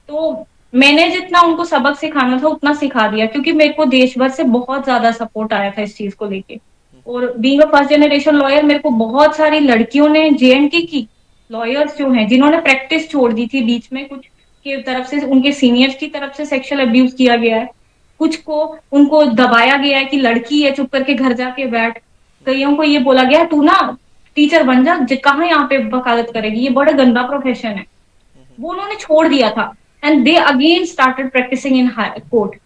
Speaker 1: तो मैंने जितना उनको सबक सिखाना था उतना सिखा दिया, क्योंकि मेरे को देश भर से बहुत ज्यादा सपोर्ट आया था इस चीज को लेके। और being a first generation lawyer, मेरे को बहुत सारी लड़कियों ने जेएनके की लॉयर्स जो हैं जिन्होंने प्रैक्टिस छोड़ दी थी बीच में, कुछ की तरफ से, उनके सीनियर्स की तरफ से सेक्सुअल अब्यूज किया गया है, कुछ को उनको दबाया गया है कि लड़की है चुप करके घर जाके बैठ, कईयों को ये बोला गया तू ना टीचर बन जा, कहाँ यहाँ पे वकालत करेगी, ये बड़ा गंदा प्रोफेशन है। वो उन्होंने छोड़ दिया था, and they again started practising in court.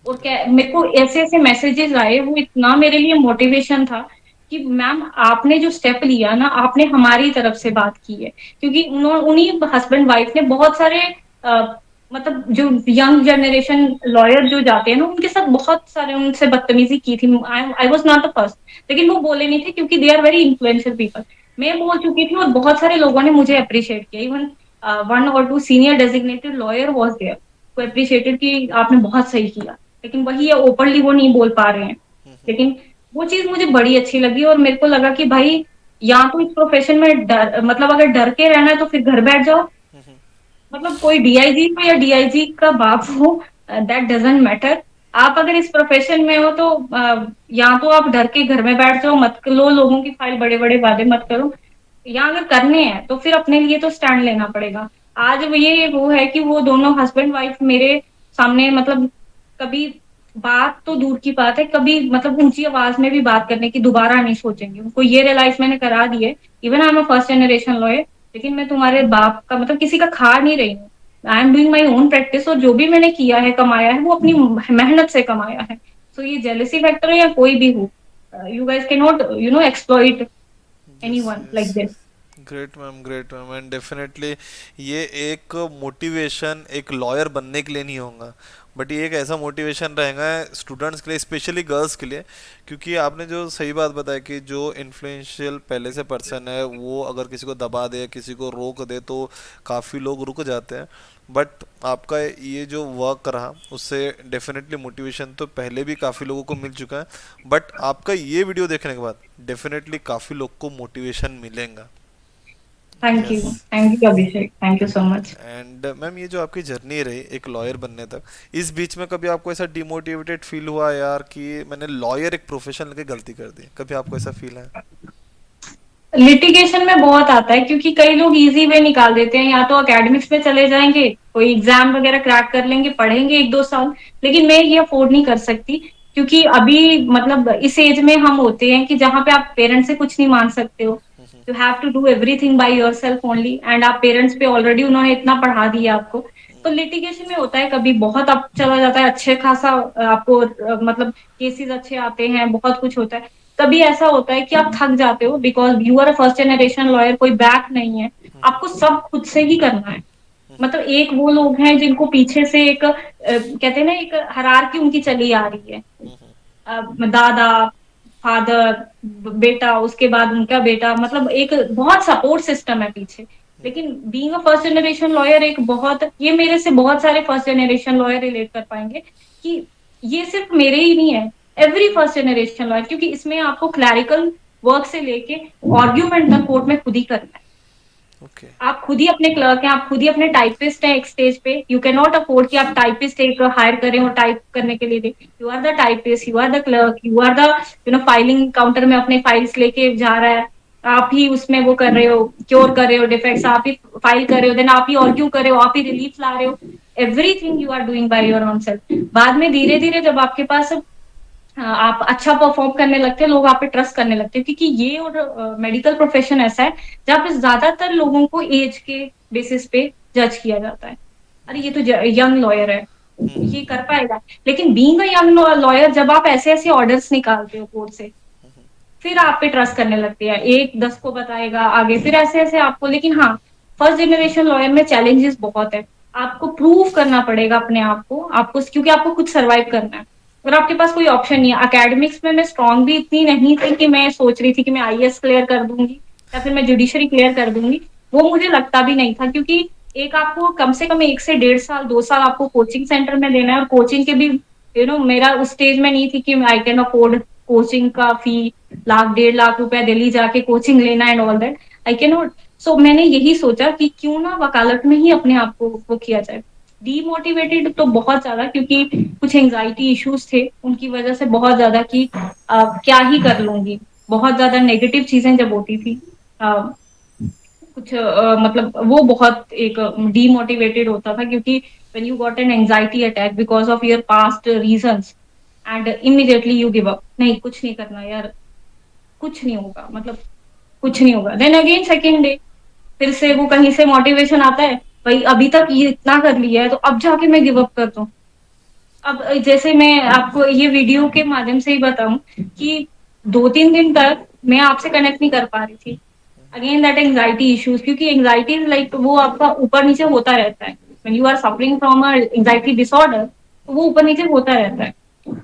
Speaker 1: और क्या,
Speaker 2: ग्रेट।
Speaker 1: मेरे को ऐसे ऐसे मैसेजेस आए, वो इतना मेरे लिए मोटिवेशन था कि मैम आपने जो स्टेप लिया ना, आपने हमारी तरफ से बात की है, क्योंकि उन्हीं हस्बैंड वाइफ ने बहुत सारे मतलब जो यंग जनरेशन लॉयर जो जाते हैं ना, उनके साथ बहुत सारे उनसे बदतमीजी की थी। I was not the first, लेकिन वो बोले नहीं थे क्योंकि they are very influential people. मैं बोल चुकी थी और बहुत सारे लोगों ने मुझे अप्रिशिएट किया, even one or two senior designated lawyer was there को अप्रिशिएटेड कि आपने बहुत सही किया, लेकिन वही है ओपनली वो नहीं बोल पा रहे हैं। लेकिन वो चीज मुझे बड़ी अच्छी लगी, और मेरे को लगा कि भाई या तो इस प्रोफेशन में डर, मतलब अगर डर के रहना है तो फिर घर बैठ जाओ, मतलब कोई डीआईजी हो या डीआईजी का बाप हो, दैट डजंट मैटर। आप अगर इस प्रोफेशन में हो तो या तो आप डर के घर में बैठ जाओ, मत लो लोगों की फाइल, बड़े बड़े वादे मत करो, या अगर करने हैं तो फिर अपने लिए तो स्टैंड लेना पड़ेगा। आज ये वो है कि वो दोनों हस्बैंड वाइफ मेरे सामने, मतलब कभी बात तो दूर की बात है, कभी मतलब ऊंची आवाज में भी बात करने की दोबारा नहीं सोचेंगे, उनको ये रियलाइज मैंने करा दी है। Even I am a first generation lawyer, लेकिन मैं तुम्हारे बाप का मतलब किसी का खा नहीं रही हूँ। I am doing my own practice, और जो भी मैंने किया है कमाया है वो अपनी मेहनत से कमाया है। सो ये जेलसी फैक्टर है या कोई भी हो, you guys can not exploit
Speaker 2: yes
Speaker 1: anyone
Speaker 2: yes.
Speaker 1: Like this.
Speaker 2: Great ma'am and definitely ये एक मोटिवेशन एक लॉयर बनने के लिए नहीं होगा, बट ये एक ऐसा मोटिवेशन रहेगा स्टूडेंट्स के लिए, स्पेशली गर्ल्स के लिए। क्योंकि आपने जो सही बात बताया कि जो इन्फ्लुएंशियल पहले से पर्सन है वो अगर किसी को दबा दे किसी को रोक दे तो काफ़ी लोग रुक जाते हैं। बट आपका ये जो वर्क रहा उससे डेफिनेटली मोटिवेशन तो पहले भी काफ़ी लोगों को मिल चुका है, बट आपका ये वीडियो देखने के बाद डेफिनेटली काफ़ी लोग को मोटिवेशन मिलेगा। Yes.
Speaker 1: Thank you Abhishek, thank you so much.
Speaker 2: And ma'am ये जो आपकी जर्नी रही एक लॉयर बनने तक, इस बीच में कभी आपको ऐसा डिमोटिवेटेड फील हुआ यार कि मैंने लॉयर एक प्रोफेशन लेके गलती कर दी, कभी आपको ऐसा फील है?
Speaker 1: लिटिगेशन में बहुत आता है, क्योंकि कई लोग इजी वे निकाल देते हैं, या तो एकेडमिक्स में चले जाएंगे, कोई एग्जाम वगैरह क्रैक कर लेंगे, पढ़ेंगे एक दो साल। लेकिन मैं ये अफोर्ड नहीं कर सकती, क्योंकि अभी मतलब इस एज में हम होते हैं कि जहां पे आप पेरेंट्स से कुछ नहीं मान सकते हो, you have to do everything by yourself only, and आप पेरेंट्स पे ऑलरेडी उन्होंने इतना पढ़ा दिया आपको। तो लिटिगेशन में होता है, कभी बहुत अप चला जाता है, अच्छे खासा आपको मतलब केसेस अच्छे आते हैं, बहुत कुछ होता है। कभी ऐसा होता है कि आप थक जाते हो, because you are a first generation lawyer, कोई बैक नहीं है, आपको सब खुद से ही करना है। मतलब एक वो लोग हैं जिनको पीछे से एक कहते हैं ना, एक हरारकी उनकी चली आ रही है, दादा, फादर, बेटा, उसके बाद उनका बेटा, मतलब एक बहुत सपोर्ट सिस्टम है पीछे। लेकिन being a first generation lawyer एक बहुत, ये मेरे से बहुत सारे फर्स्ट जनरेशन लॉयर रिलेट कर पाएंगे कि ये सिर्फ मेरे ही नहीं है, एवरी फर्स्ट जनरेशन लॉयर, क्योंकि इसमें आपको क्लैरिकल वर्क से लेके आर्ग्यूमेंट तक कोर्ट में खुद ही करना है।
Speaker 2: ओके।
Speaker 1: आप खुद ही अपने क्लर्क हैं, आप खुद ही अपने टाइपिस्ट हैं एक स्टेज पे, यू कैन नॉट अफोर्ड कि आप टाइपिस्ट एक हायर करें और टाइप करने के लिए दे। You are the typist, you are the clerk, you are the filing counter में अपने फाइल्स लेके जा रहा है, आप ही उसमें वो कर रहे हो, क्योर कर रहे हो डिफेक्ट्स, आप ही फाइल कर रहे हो, देन आप ही आर्ग्यू कर रहे हो, आप ही रिलीफ ला रहे हो, everything you are doing by your own self. बाद में धीरे धीरे जब आपके पास आप अच्छा परफॉर्म करने लगते हैं, लोग आप पे ट्रस्ट करने लगते हैं, क्योंकि ये और मेडिकल प्रोफेशन ऐसा है जहाँ पे ज्यादातर लोगों को एज के बेसिस पे जज किया जाता है। अरे ये तो यंग लॉयर है, ये कर पाएगा। लेकिन बीइंग अ यंग लॉयर, जब आप ऐसे ऐसे ऑर्डर्स निकालते हो कोर्ट से, फिर आप पे ट्रस्ट करने लगते हैं, एक 10 को बताएगा आगे, फिर ऐसे ऐसे आपको। लेकिन हाँ, फर्स्ट जनरेशन लॉयर में चैलेंजेस बहुत है। आपको प्रूव करना पड़ेगा अपने आप को, आपको, क्योंकि आपको कुछ सर्वाइव करना है और आपके पास कोई ऑप्शन नहीं है। एकेडमिक्स में मैं स्ट्रांग भी इतनी नहीं थी कि मैं सोच रही थी कि मैं आईएएस क्लियर कर दूंगी या फिर मैं जुडिशरी क्लियर कर दूंगी। वो मुझे लगता भी नहीं था, क्योंकि एक आपको कम से कम 1 से 1.5 साल 2 साल आपको कोचिंग सेंटर में देना है, और कोचिंग के भी मेरा उस स्टेज में नहीं थी कि आई कैन अफोर्ड कोचिंग का फी 1 लाख 1.5 लाख रुपए दिल्ली जाके कोचिंग लेना and all that, I can not. So मैंने यही सोचा कि क्यों ना वकालत में ही अपने आप को वो किया जाए। डीमोटिवेटेड तो बहुत ज्यादा, क्योंकि कुछ एंजाइटी इश्यूज थे उनकी वजह से, बहुत ज्यादा कि क्या ही कर लूंगी, बहुत ज्यादा नेगेटिव चीजें जब होती थी, कुछ मतलब वो बहुत एक डीमोटिवेटेड होता था, क्योंकि when you got an anxiety attack because of your past reasons and immediately you give up, नहीं कुछ नहीं करना यार, कुछ नहीं होगा, मतलब कुछ नहीं होगा। देन अगेन सेकेंड डे फिर से वो कहीं से मोटिवेशन आता है, भाई अभी तक ये इतना कर लिया है तो अब जाके मैं गिव अप कर दूं। अब जैसे मैं आपको ये वीडियो के माध्यम से ही बताऊं कि 2-3 दिन तक मैं आपसे कनेक्ट नहीं कर पा रही थी। अगेन दैट एंजाइटी इश्यूज, क्योंकि एंजाइटी इज लाइक वो आपका ऊपर नीचे होता रहता है। When you are suffering from a anxiety disorder, तो वो ऊपर नीचे होता रहता है।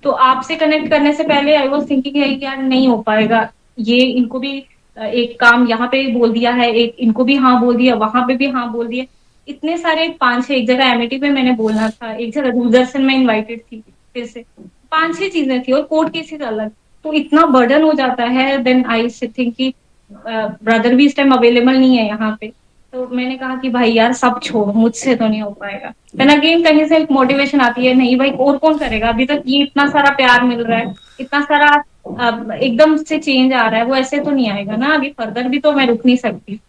Speaker 1: तो आपसे कनेक्ट करने से पहले आई वाज थिंकिंग है कि यार नहीं हो पाएगा, ये इनको भी एक काम यहाँ पे बोल दिया है, एक इनको भी हाँ बोल दिया, वहां पे भी हाँ बोल दिया। इतने सारे 5-6, एक जगह एमिटी पे मैंने बोलना था, एक जगह दूरदर्शन में इनवाइटेड थी, फिर से 5-6 चीजें थी और कोर्ट केसेस अलग। तो इतना बर्डन हो जाता है। देन आई थिंक कि ब्रदर भी इस टाइम अवेलेबल नहीं है यहाँ पे, तो मैंने कहा कि भाई यार सब छोड़, मुझसे तो नहीं हो पाएगा। देन अगेन कहीं से मोटिवेशन आती है, नहीं भाई और कौन करेगा, अभी तक ये इतना सारा प्यार मिल रहा है, इतना सारा एकदम से चेंज आ रहा है, वो ऐसे तो नहीं आएगा ना, आगे फर्दर भी तो मैं रुक नहीं सकती।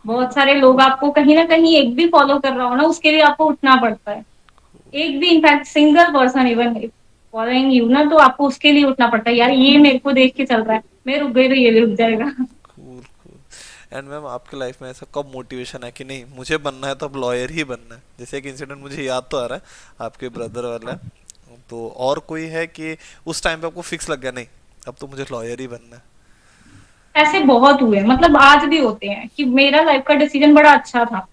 Speaker 1: बहुत सारे लोग आपको कहीं ना कहीं, एक भी फॉलो कर रहा हो ना उसके लिए आपको उठना पड़ता है। एक भी in fact single person even following you ना, तो आपको उसके लिए उठना पड़ता है, यार ये मेरे को देख के चल रहा है, मैं रुक गई तो ये भी रुक जाएगा।
Speaker 2: Cool cool. एंड मैम आपके लाइफ में ऐसा कब मोटिवेशन है कि नहीं मुझे बनना है तो अब लॉयर ही बनना है? जैसे एक इंसिडेंट मुझे याद तो आ रहा है आपके ब्रदर वाला, तो और कोई है कि उस टाइम पे आपको फिक्स लग गया नहीं अब तो मुझे लॉयर ही बनना है?
Speaker 1: ऐसे बहुत हुए, मतलब आज भी होते हैं कि मेरा लाइफ का डिसीजन बड़ा अच्छा था।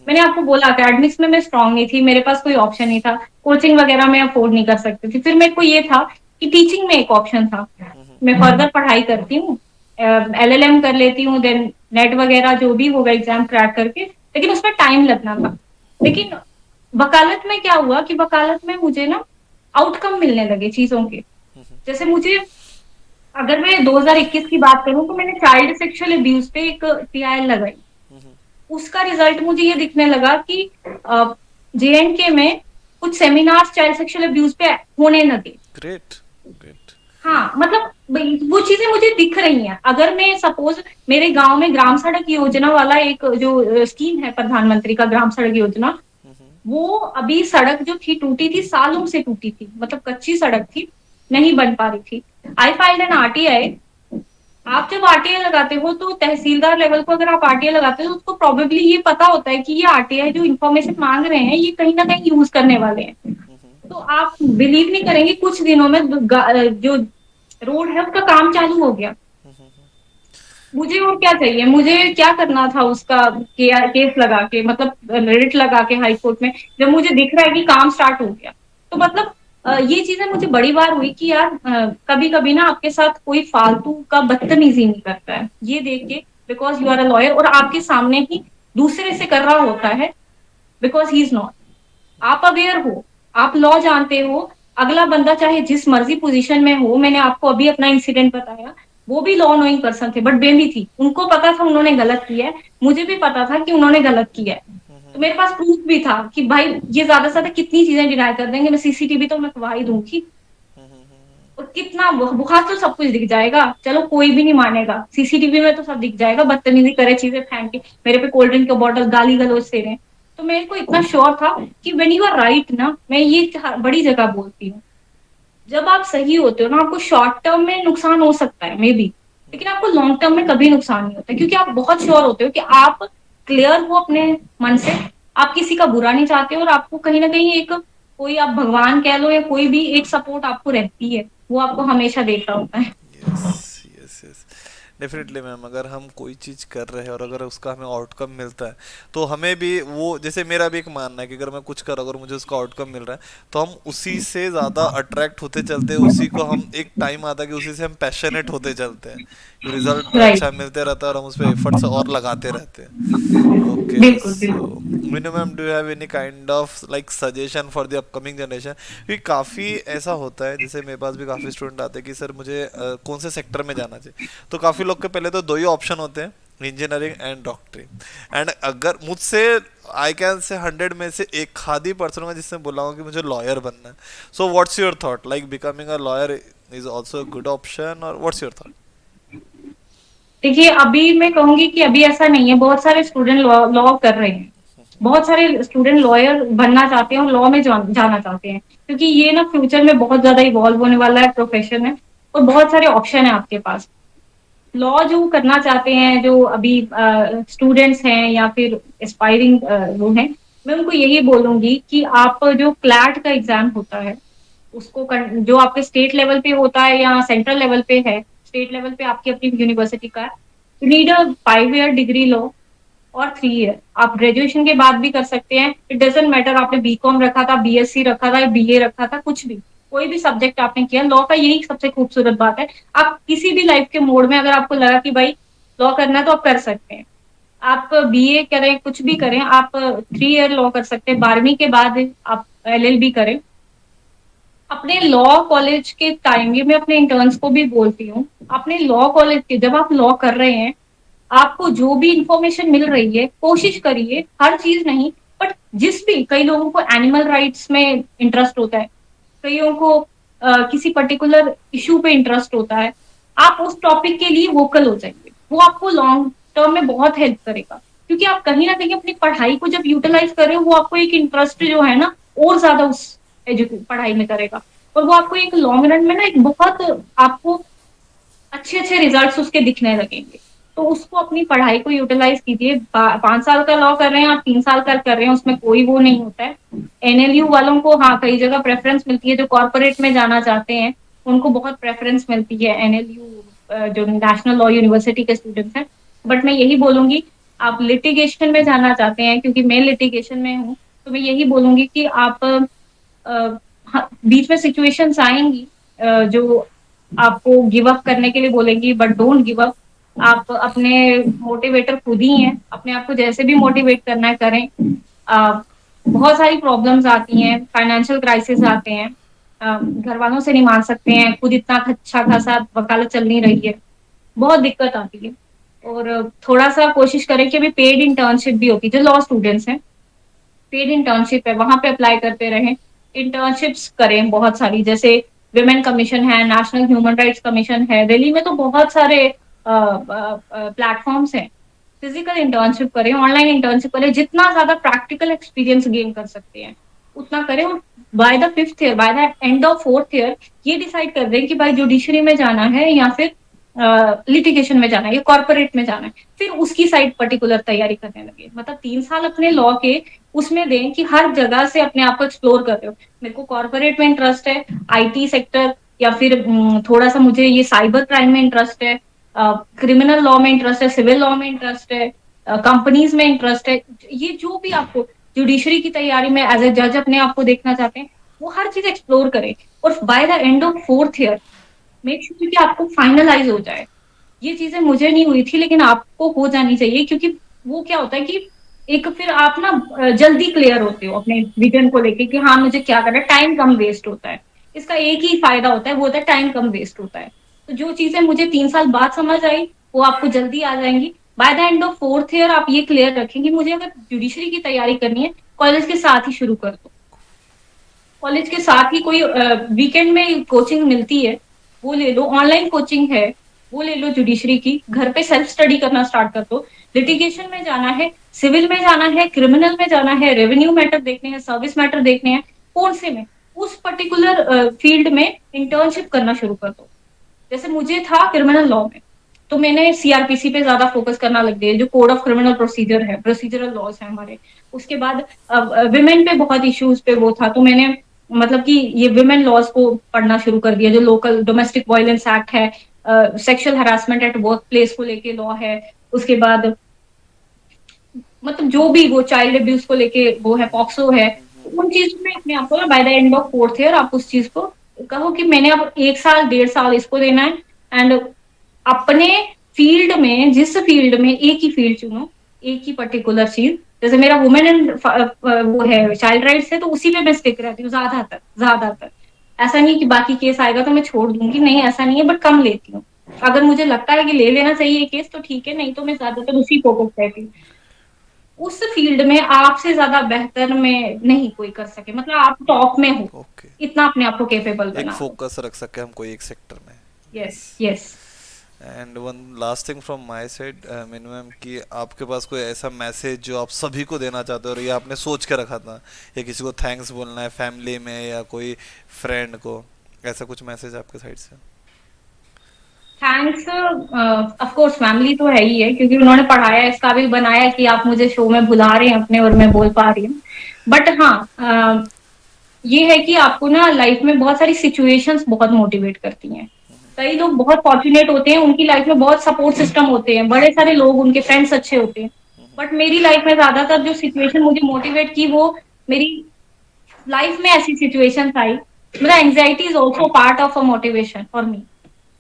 Speaker 1: मैंने आपको बोला एकेडमिक्स में मैं स्ट्रांग नहीं थी, मेरे पास कोई ऑप्शन नहीं था, कोचिंग वगैरह मैं अफोर्ड नहीं कर सकती थी। फिर मेरे को ये था कि टीचिंग में एक ऑप्शन था, मैं फर्दर पढ़ाई करती हूँ, एलएलएम कर लेती हूँ, देन नेट वगैरह जो भी होगा एग्जाम क्रैक करके, लेकिन उसमें टाइम लगना था। लेकिन वकालत में क्या हुआ कि वकालत में मुझे ना आउटकम मिलने लगे चीजों के। जैसे मुझे, अगर मैं 2021 की बात करूं तो मैंने चाइल्ड सेक्सुअल अब्यूज पे एक टीआईएल लगाई। उसका रिजल्ट मुझे ये दिखने लगा कि जेएंडके में कुछ सेमिनार्स चाइल्ड सेक्सुअल अब्यूज पे होने लगे।
Speaker 2: Great great.
Speaker 1: हाँ, मतलब वो चीजें मुझे दिख रही हैं। अगर मैं सपोज मेरे गांव में ग्राम सड़क योजना वाला एक जो स्कीम है प्रधानमंत्री का, ग्राम सड़क योजना, वो अभी सड़क जो थी टूटी थी, सालों से टूटी थी, मतलब कच्ची सड़क थी, नहीं बन पा रही थी। आई फाइल्ड एन आरटीआई। आप जब आरटीआई लगाते हो तो तहसीलदार लेवल को अगर आप आरटीआई लगाते हो तो उसको प्रोबेबली ये पता होता है कि ये आरटीआई जो इन्फॉर्मेशन मांग रहे हैं ये कहीं ना कहीं यूज करने वाले हैं। तो आप बिलीव नहीं करेंगे, कुछ दिनों में जो रोड है उसका काम चालू हो गया। मुझे और क्या चाहिए, मुझे क्या करना था उसका केस लगा के, मतलब रिट लगा के हाई कोर्ट में, जब मुझे दिख रहा है कि काम स्टार्ट हो गया। तो मतलब ये चीजें मुझे बड़ी बार हुई कि यार कभी कभी ना आपके साथ कोई फालतू का बदतमीजी नहीं करता है, ये देख के, because you are a lawyer और आपके सामने ही दूसरे से कर रहा होता है, बिकॉज ही इज नॉट। आप अवेयर हो, आप लॉ जानते हो, अगला बंदा चाहे जिस मर्जी पोजीशन में हो, मैंने आपको अभी अपना इंसिडेंट बताया, वो भी लॉ नोइंग पर्सन थे बट बेबी थी, उनको पता था उन्होंने गलत किया है, मुझे भी पता था कि उन्होंने गलत किया है। तो मेरे पास प्रूफ भी था कि भाई ये ज्यादा से ज्यादा कितनी चीजें डिनाई कर देंगे, मैं सीसीटीवी तो मैं गवाह ही दूंगी। और कितना बुखार तो सब कुछ दिख जाएगा, चलो कोई भी नहीं मानेगा, सीसीटीवी में तो सब दिख जाएगा, बदतमीजी करे, चीजें फेंक के मेरे पे कोल्ड ड्रिंक का बॉटल गाली गलौज दे रहे हैं। तो मेरे को इतना श्योर था कि व्हेन यू आर राइट ना, मैं ये बड़ी जगह बोलती हूँ, जब आप सही होते हो ना, आपको शॉर्ट टर्म में नुकसान हो सकता है मे बी, लेकिन आपको लॉन्ग टर्म में कभी नुकसान नहीं होता, क्योंकि आप बहुत श्योर होते हो कि आप क्लियर हो अपने मन से, आप किसी का बुरा नहीं चाहते हो और आपको कहीं ना कहीं एक कोई आप भगवान कह लो या कोई भी, एक सपोर्ट आपको रहती है, वो आपको हमेशा देख रहा होता है।
Speaker 2: Yes, yes, yes, definitely ma'am. अगर हम कोई चीज कर रहे हैं और अगर उसका हमें आउटकम मिलता है, तो हमें भी वो, जैसे मेरा भी एक मानना है कि अगर मैं कुछ कर, अगर मुझे उसका आउटकम मिल रहा है, तो हम उसी से ज्यादा अट्रैक्ट होते चलते हैं, उसी को हम, एक टाइम आता है कि उसी से हम पैशनेट होते चलते हैं, रिजल्ट
Speaker 1: राइट।
Speaker 2: अच्छा मिलते रहता है और हम उस पर एफर्ट्स और लगाते रहते हैं। ओके,
Speaker 1: बिल्कुल
Speaker 2: सो
Speaker 1: बिल्कुल।
Speaker 2: Meenu ma'am, do you have any kind of like suggestion for the upcoming generation? क्योंकि काफ़ी ऐसा होता है, जैसे मेरे पास भी काफ़ी स्टूडेंट आते हैं कि सर मुझे कौन से सेक्टर में जाना चाहिए, तो काफ़ी लोग के पहले तो दो ही ऑप्शन होते हैं, इंजीनियरिंग एंड डॉक्टरी। एंड अगर मुझसे, आई कैन से 100 में से एक आधी पर्सन होगा जिसने बोला होगा कि मुझे लॉयर बनना है। So what's your thought, like becoming a lawyer is also a good option, और व्हाट्स योर थॉट?
Speaker 1: देखिए, अभी मैं कहूंगी कि अभी ऐसा नहीं है, बहुत सारे स्टूडेंट लॉ लॉ कर रहे हैं, बहुत सारे स्टूडेंट लॉयर बनना चाहते हैं और लॉ में जाना चाहते हैं, क्योंकि ये ना फ्यूचर में बहुत ज्यादा इवॉल्व होने वाला है प्रोफेशन है, और बहुत सारे ऑप्शन है आपके पास। लॉ जो करना चाहते हैं, जो अभी स्टूडेंट्स हैं या फिर एस्पायरिंग वो हैं, मैं उनको यही बोलूंगी कि आप जो क्लैट का एग्जाम होता है, जो आपके स्टेट लेवल पे होता है या सेंट्रल लेवल पे है, स्टेट लेवल पे आपकी अपनी यूनिवर्सिटी का है, you need a 5 year degree law और 3 ईयर। आप ग्रेजुएशन के बाद भी कर सकते हैं, इट डजेंट मैटर आपने बीकॉम रखा था, बीएससी रखा था, बीए रखा था, कुछ भी, कोई भी सब्जेक्ट आपने किया, लॉ का यही सबसे खूबसूरत बात है। आप किसी भी लाइफ के मोड में अगर आपको लगा कि भाई लॉ करना है, तो आप कर सकते हैं। आप बीए करें, कुछ भी करें, आप 3 ईयर लॉ कर सकते हैं, 12वीं के बाद आप एलएलबी करें। अपने लॉ कॉलेज के टाइम, ये मैं अपने इंटर्न्स को भी बोलती हूँ, अपने लॉ कॉलेज के जब आप लॉ कर रहे हैं, आपको जो भी इंफॉर्मेशन मिल रही है, कोशिश करिए, हर चीज नहीं, बट जिस भी, कई लोगों को एनिमल राइट्स में इंटरेस्ट होता है, कईयों को किसी पर्टिकुलर इशू पे इंटरेस्ट होता है, आप उस टॉपिक के लिए वोकल हो जाइए, वो आपको लॉन्ग टर्म में बहुत हेल्प करेगा, क्योंकि आप कहीं ना कहीं अपनी पढ़ाई को जब यूटिलाइज कर रहे हो, वो आपको एक इंटरेस्ट जो है ना, और ज्यादा उस पढ़ाई में करेगा, और वो आपको एक लॉन्ग रन में ना एक बहुत, आपको अच्छे अच्छे रिजल्ट्स उसके दिखने लगेंगे। तो उसको, अपनी पढ़ाई को यूटिलाइज कीजिए। 5 साल का लॉ कर रहे हैं, आप 3 साल का कर रहे हैं, उसमें कोई वो नहीं होता है। एनएलयू वालों को हाँ कई जगह प्रेफरेंस मिलती है, जो कॉर्पोरेट में जाना चाहते हैं उनको बहुत प्रेफरेंस मिलती है, एनएलयू जो नेशनल लॉ यूनिवर्सिटी के स्टूडेंट्स हैं। बट मैं यही बोलूंगी, आप लिटिगेशन में जाना चाहते हैं, क्योंकि मैं लिटिगेशन में हूँ, तो मैं यही बोलूंगी कि आप हाँ, बीच में सिचुएशंस आएंगी जो आपको गिव अप करने के लिए बोलेंगी, बट डोंट गिव अप। आप अपने मोटिवेटर खुद ही हैं, अपने आप को जैसे भी मोटिवेट करना है करें। आ, बहुत सारी प्रॉब्लम्स आती हैं, फाइनेंशियल क्राइसिस आते हैं, घर वालों से नहीं मान सकते हैं, खुद इतना अच्छा खासा वकालत चल नहीं रही है, बहुत दिक्कत आती है। और थोड़ा सा कोशिश करें कि अभी पेड इंटर्नशिप भी होती है, जो लॉ स्टूडेंट्स हैं, पेड इंटर्नशिप है, वहां पे अप्लाई करते रहें, इंटर्नशिप्स करें बहुत सारी, जैसे विमेन कमीशन है, नेशनल ह्यूमन राइट्स कमीशन है, दिल्ली में तो बहुत सारे प्लेटफॉर्म्स हैं। फिजिकल इंटर्नशिप करें, ऑनलाइन इंटर्नशिप करें, जितना ज्यादा प्रैक्टिकल एक्सपीरियंस गेन कर सकते हैं उतना करें। और by the 5th year, by the end of 4th year, ये डिसाइड कर दें कि भाई जुडिशरी में जाना है या फिर लिटिगेशन में जाना है या कॉर्पोरेट में जाना है, फिर उसकी साइड पर्टिकुलर तैयारी करने लगे। मतलब 3 साल अपने लॉ के उसमें दें कि हर जगह से अपने आप को एक्सप्लोर कर रहे हो, मेरे को कॉर्पोरेट में इंटरेस्ट है, आईटी सेक्टर, या फिर थोड़ा सा मुझे ये साइबर क्राइम में इंटरेस्ट है, क्रिमिनल लॉ में इंटरेस्ट है, सिविल लॉ में इंटरेस्ट है, कंपनीज में इंटरेस्ट है, ये जो भी आपको, जुडिशरी की तैयारी में एज ए जज अपने आप को देखना चाहते हैं, वो हर चीज एक्सप्लोर करें। और by the end of 4th year make sure कि आपको फाइनलाइज हो जाए। ये चीजें मुझे नहीं हुई थी, लेकिन आपको हो जानी चाहिए, क्योंकि वो क्या होता है कि एक फिर आप ना जल्दी क्लियर होते हो अपने विजन को लेके कि हाँ मुझे क्या करना है, टाइम कम वेस्ट होता है। इसका एक ही फायदा होता है, वो होता है टाइम कम वेस्ट होता है। तो जो चीजें मुझे 3 साल बाद समझ आई, वो आपको जल्दी आ जाएंगी। By the end of 4th year आप ये क्लियर रखेंगे, मुझे अगर जुडिशरी की तैयारी करनी है, कॉलेज के साथ ही शुरू कर दो। कॉलेज के साथ ही कोई वीकेंड में कोचिंग मिलती है, वो ले लो, ऑनलाइन कोचिंग है, वो ले लो जुडिशरी की, घर पे सेल्फ स्टडी करना स्टार्ट कर दो। लिटिगेशन में जाना है, सिविल में जाना है, क्रिमिनल में जाना है, रेवेन्यू मैटर देखने हैं, सर्विस मैटर देखने हैं, कौन से में, उस पर्टिकुलर फील्ड में इंटर्नशिप करना शुरू कर दो। जैसे मुझे था क्रिमिनल लॉ में, तो मैंने सीआरपीसी पे ज्यादा फोकस करना लग गया, जो कोड ऑफ क्रिमिनल प्रोसीजर है, प्रोसीजरल लॉज है हमारे। उसके बाद विमेन पे बहुत इश्यूज पे वो था, तो मैंने मतलब कि ये विमेन लॉज को पढ़ना शुरू कर दिया, जो लोकल डोमेस्टिक वायलेंस एक्ट है, sexual harassment at work place को लेके लॉ है, उसके बाद मतलब जो भी वो चाइल्ड अब्यूज को लेके वो है, पॉक्सो है, उन चीजों में अपने आप को ना by the end of fourth year आप उस चीज को कहो कि मैंने अब 1 साल 1.5 साल इसको देना है, एंड अपने फील्ड में, जिस फील्ड में एक ही फील्ड चुनो, एक ही पर्टिकुलर चीज, जैसे मेरा वुमेन एंड वो है चाइल्ड राइट्स है, तो उसी पे मैं स्टिक रहती हूँ ज्यादातर ज्यादातर। ऐसा नहीं कि बाकी केस आएगा तो मैं छोड़ दूंगी, नहीं ऐसा नहीं है, बट कम लेती हूँ। अगर मुझे लगता है कि ले लेना चाहिए केस तो ठीक है, नहीं तो मैं ज्यादातर उसी फोकस रहती हूँ। उस फील्ड में आपसे ज्यादा बेहतर में नहीं कोई कर सके, मतलब आप टॉप में हो,
Speaker 2: ओके,
Speaker 1: इतना अपने आप को केपेबल
Speaker 2: एक
Speaker 1: बना लो।
Speaker 2: फोकस रख सके हम कोई एक सेक्टर में।
Speaker 1: Yes
Speaker 2: yes.
Speaker 1: Yes.
Speaker 2: And one last thing from my side minimum, कि आपके पास कोई ऐसा मैसेज जो आप सभी को देना चाहते हो और ये आपने सोच के रखा था, या किसी को थैंक्स बोलना है फैमिली में या कोई फ्रेंड को, ऐसा कुछ मैसेज आपके साइड से?
Speaker 1: थैंक्स ऑफ कोर्स फैमिली तो है ही है, क्योंकि उन्होंने पढ़ाया, इस काबिल बनाया कि आप मुझे शो में बुला रहे हैं अपने और मैं बोल पा रही हूँ। बट हाँ, ये है कि आपको ना लाइफ में बहुत सारी सिचुएशंस बहुत मोटिवेट करती हैं। कई लोग बहुत फॉर्चुनेट होते हैं, उनकी लाइफ में बहुत सपोर्ट सिस्टम होते हैं, बड़े सारे लोग, उनके फ्रेंड्स अच्छे होते हैं। बट मेरी लाइफ में ज्यादातर जो सिचुएशन मुझे मोटिवेट की, वो मेरी लाइफ में ऐसी सिचुएशन आई, मतलब anxiety is also part of a motivation for me,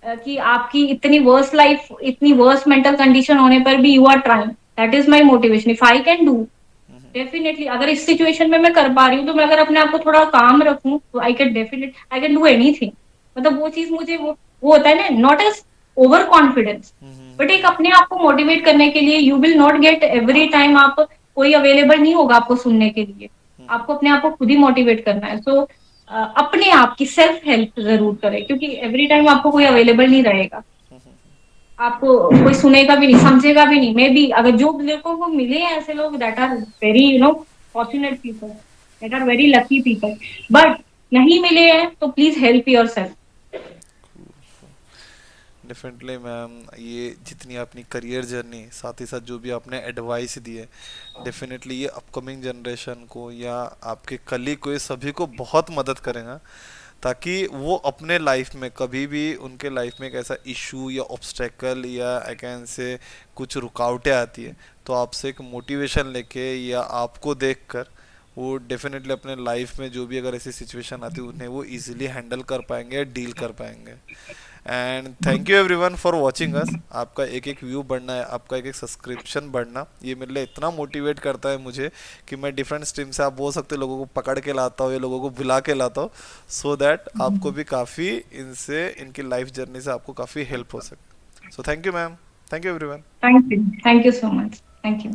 Speaker 1: कि आपकी इतनी वर्स्ट लाइफ, इतनी वर्स्ट मेंटल कंडीशन होने पर भी you are trying, that is my motivation. If I can do, definitely अगर इस सिचुएशन में मैं कर पा रही हूँ, तो मैं अगर अपने आप को थोड़ा काम रखूं तो I can definite I can do anything. मतलब वो चीज मुझे वो होता है ना, not as overconfidence, but एक अपने आप को मोटिवेट करने के लिए। You will not get every time, आप कोई अवेलेबल नहीं होगा आपको सुनने के लिए, आपको अपने आप को खुद ही मोटिवेट करना है। सो अपने आप की सेल्फ हेल्प जरूर करें, क्योंकि एवरी टाइम आपको कोई अवेलेबल नहीं रहेगा, आपको कोई सुनेगा भी नहीं, समझेगा भी नहीं। मे बी अगर जो लोगों को मिले हैं ऐसे लोग, that are very fortunate people, that are very lucky people. But नहीं मिले हैं तो please help yourself.
Speaker 2: Definitely ma'am, ये जितनी अपनी करियर जर्नी, साथ ही साथ जो भी आपने एडवाइस दी है, डेफिनेटली ये अपकमिंग जनरेशन को या आपके कलीग को, ये सभी को बहुत मदद करेगा, ताकि वो अपने लाइफ में कभी भी उनके लाइफ में एक ऐसा इशू या ऑब्स्टेकल या आई कैन से कुछ रुकावटें आती है, तो आपसे एक मोटिवेशन लेके या आपको देखकर वो डेफिनेटली अपने लाइफ में जो भी अगर ऐसी सिचुएशन आती है उन्हें वो इजीली हैंडल कर पाएंगे या डील कर पाएंगे। And thank you everyone for watching us. आपका एक एक व्यू बढ़ना है, आपका एक एक सब्सक्रिप्शन बढ़ना, ये मेरे लिए इतना मोटिवेट करता है मुझे कि मैं डिफरेंट स्ट्रीम से, आप बोल सकते हो, लोगों को पकड़ के लाता हूँ या लोगों को बुला के लाता हूँ, सो दैट आपको भी काफ़ी इनसे, इनकी लाइफ जर्नी से आपको काफ़ी हेल्प हो सके। So thank you ma'am, thank you everyone.
Speaker 1: Thank you so much, thank you.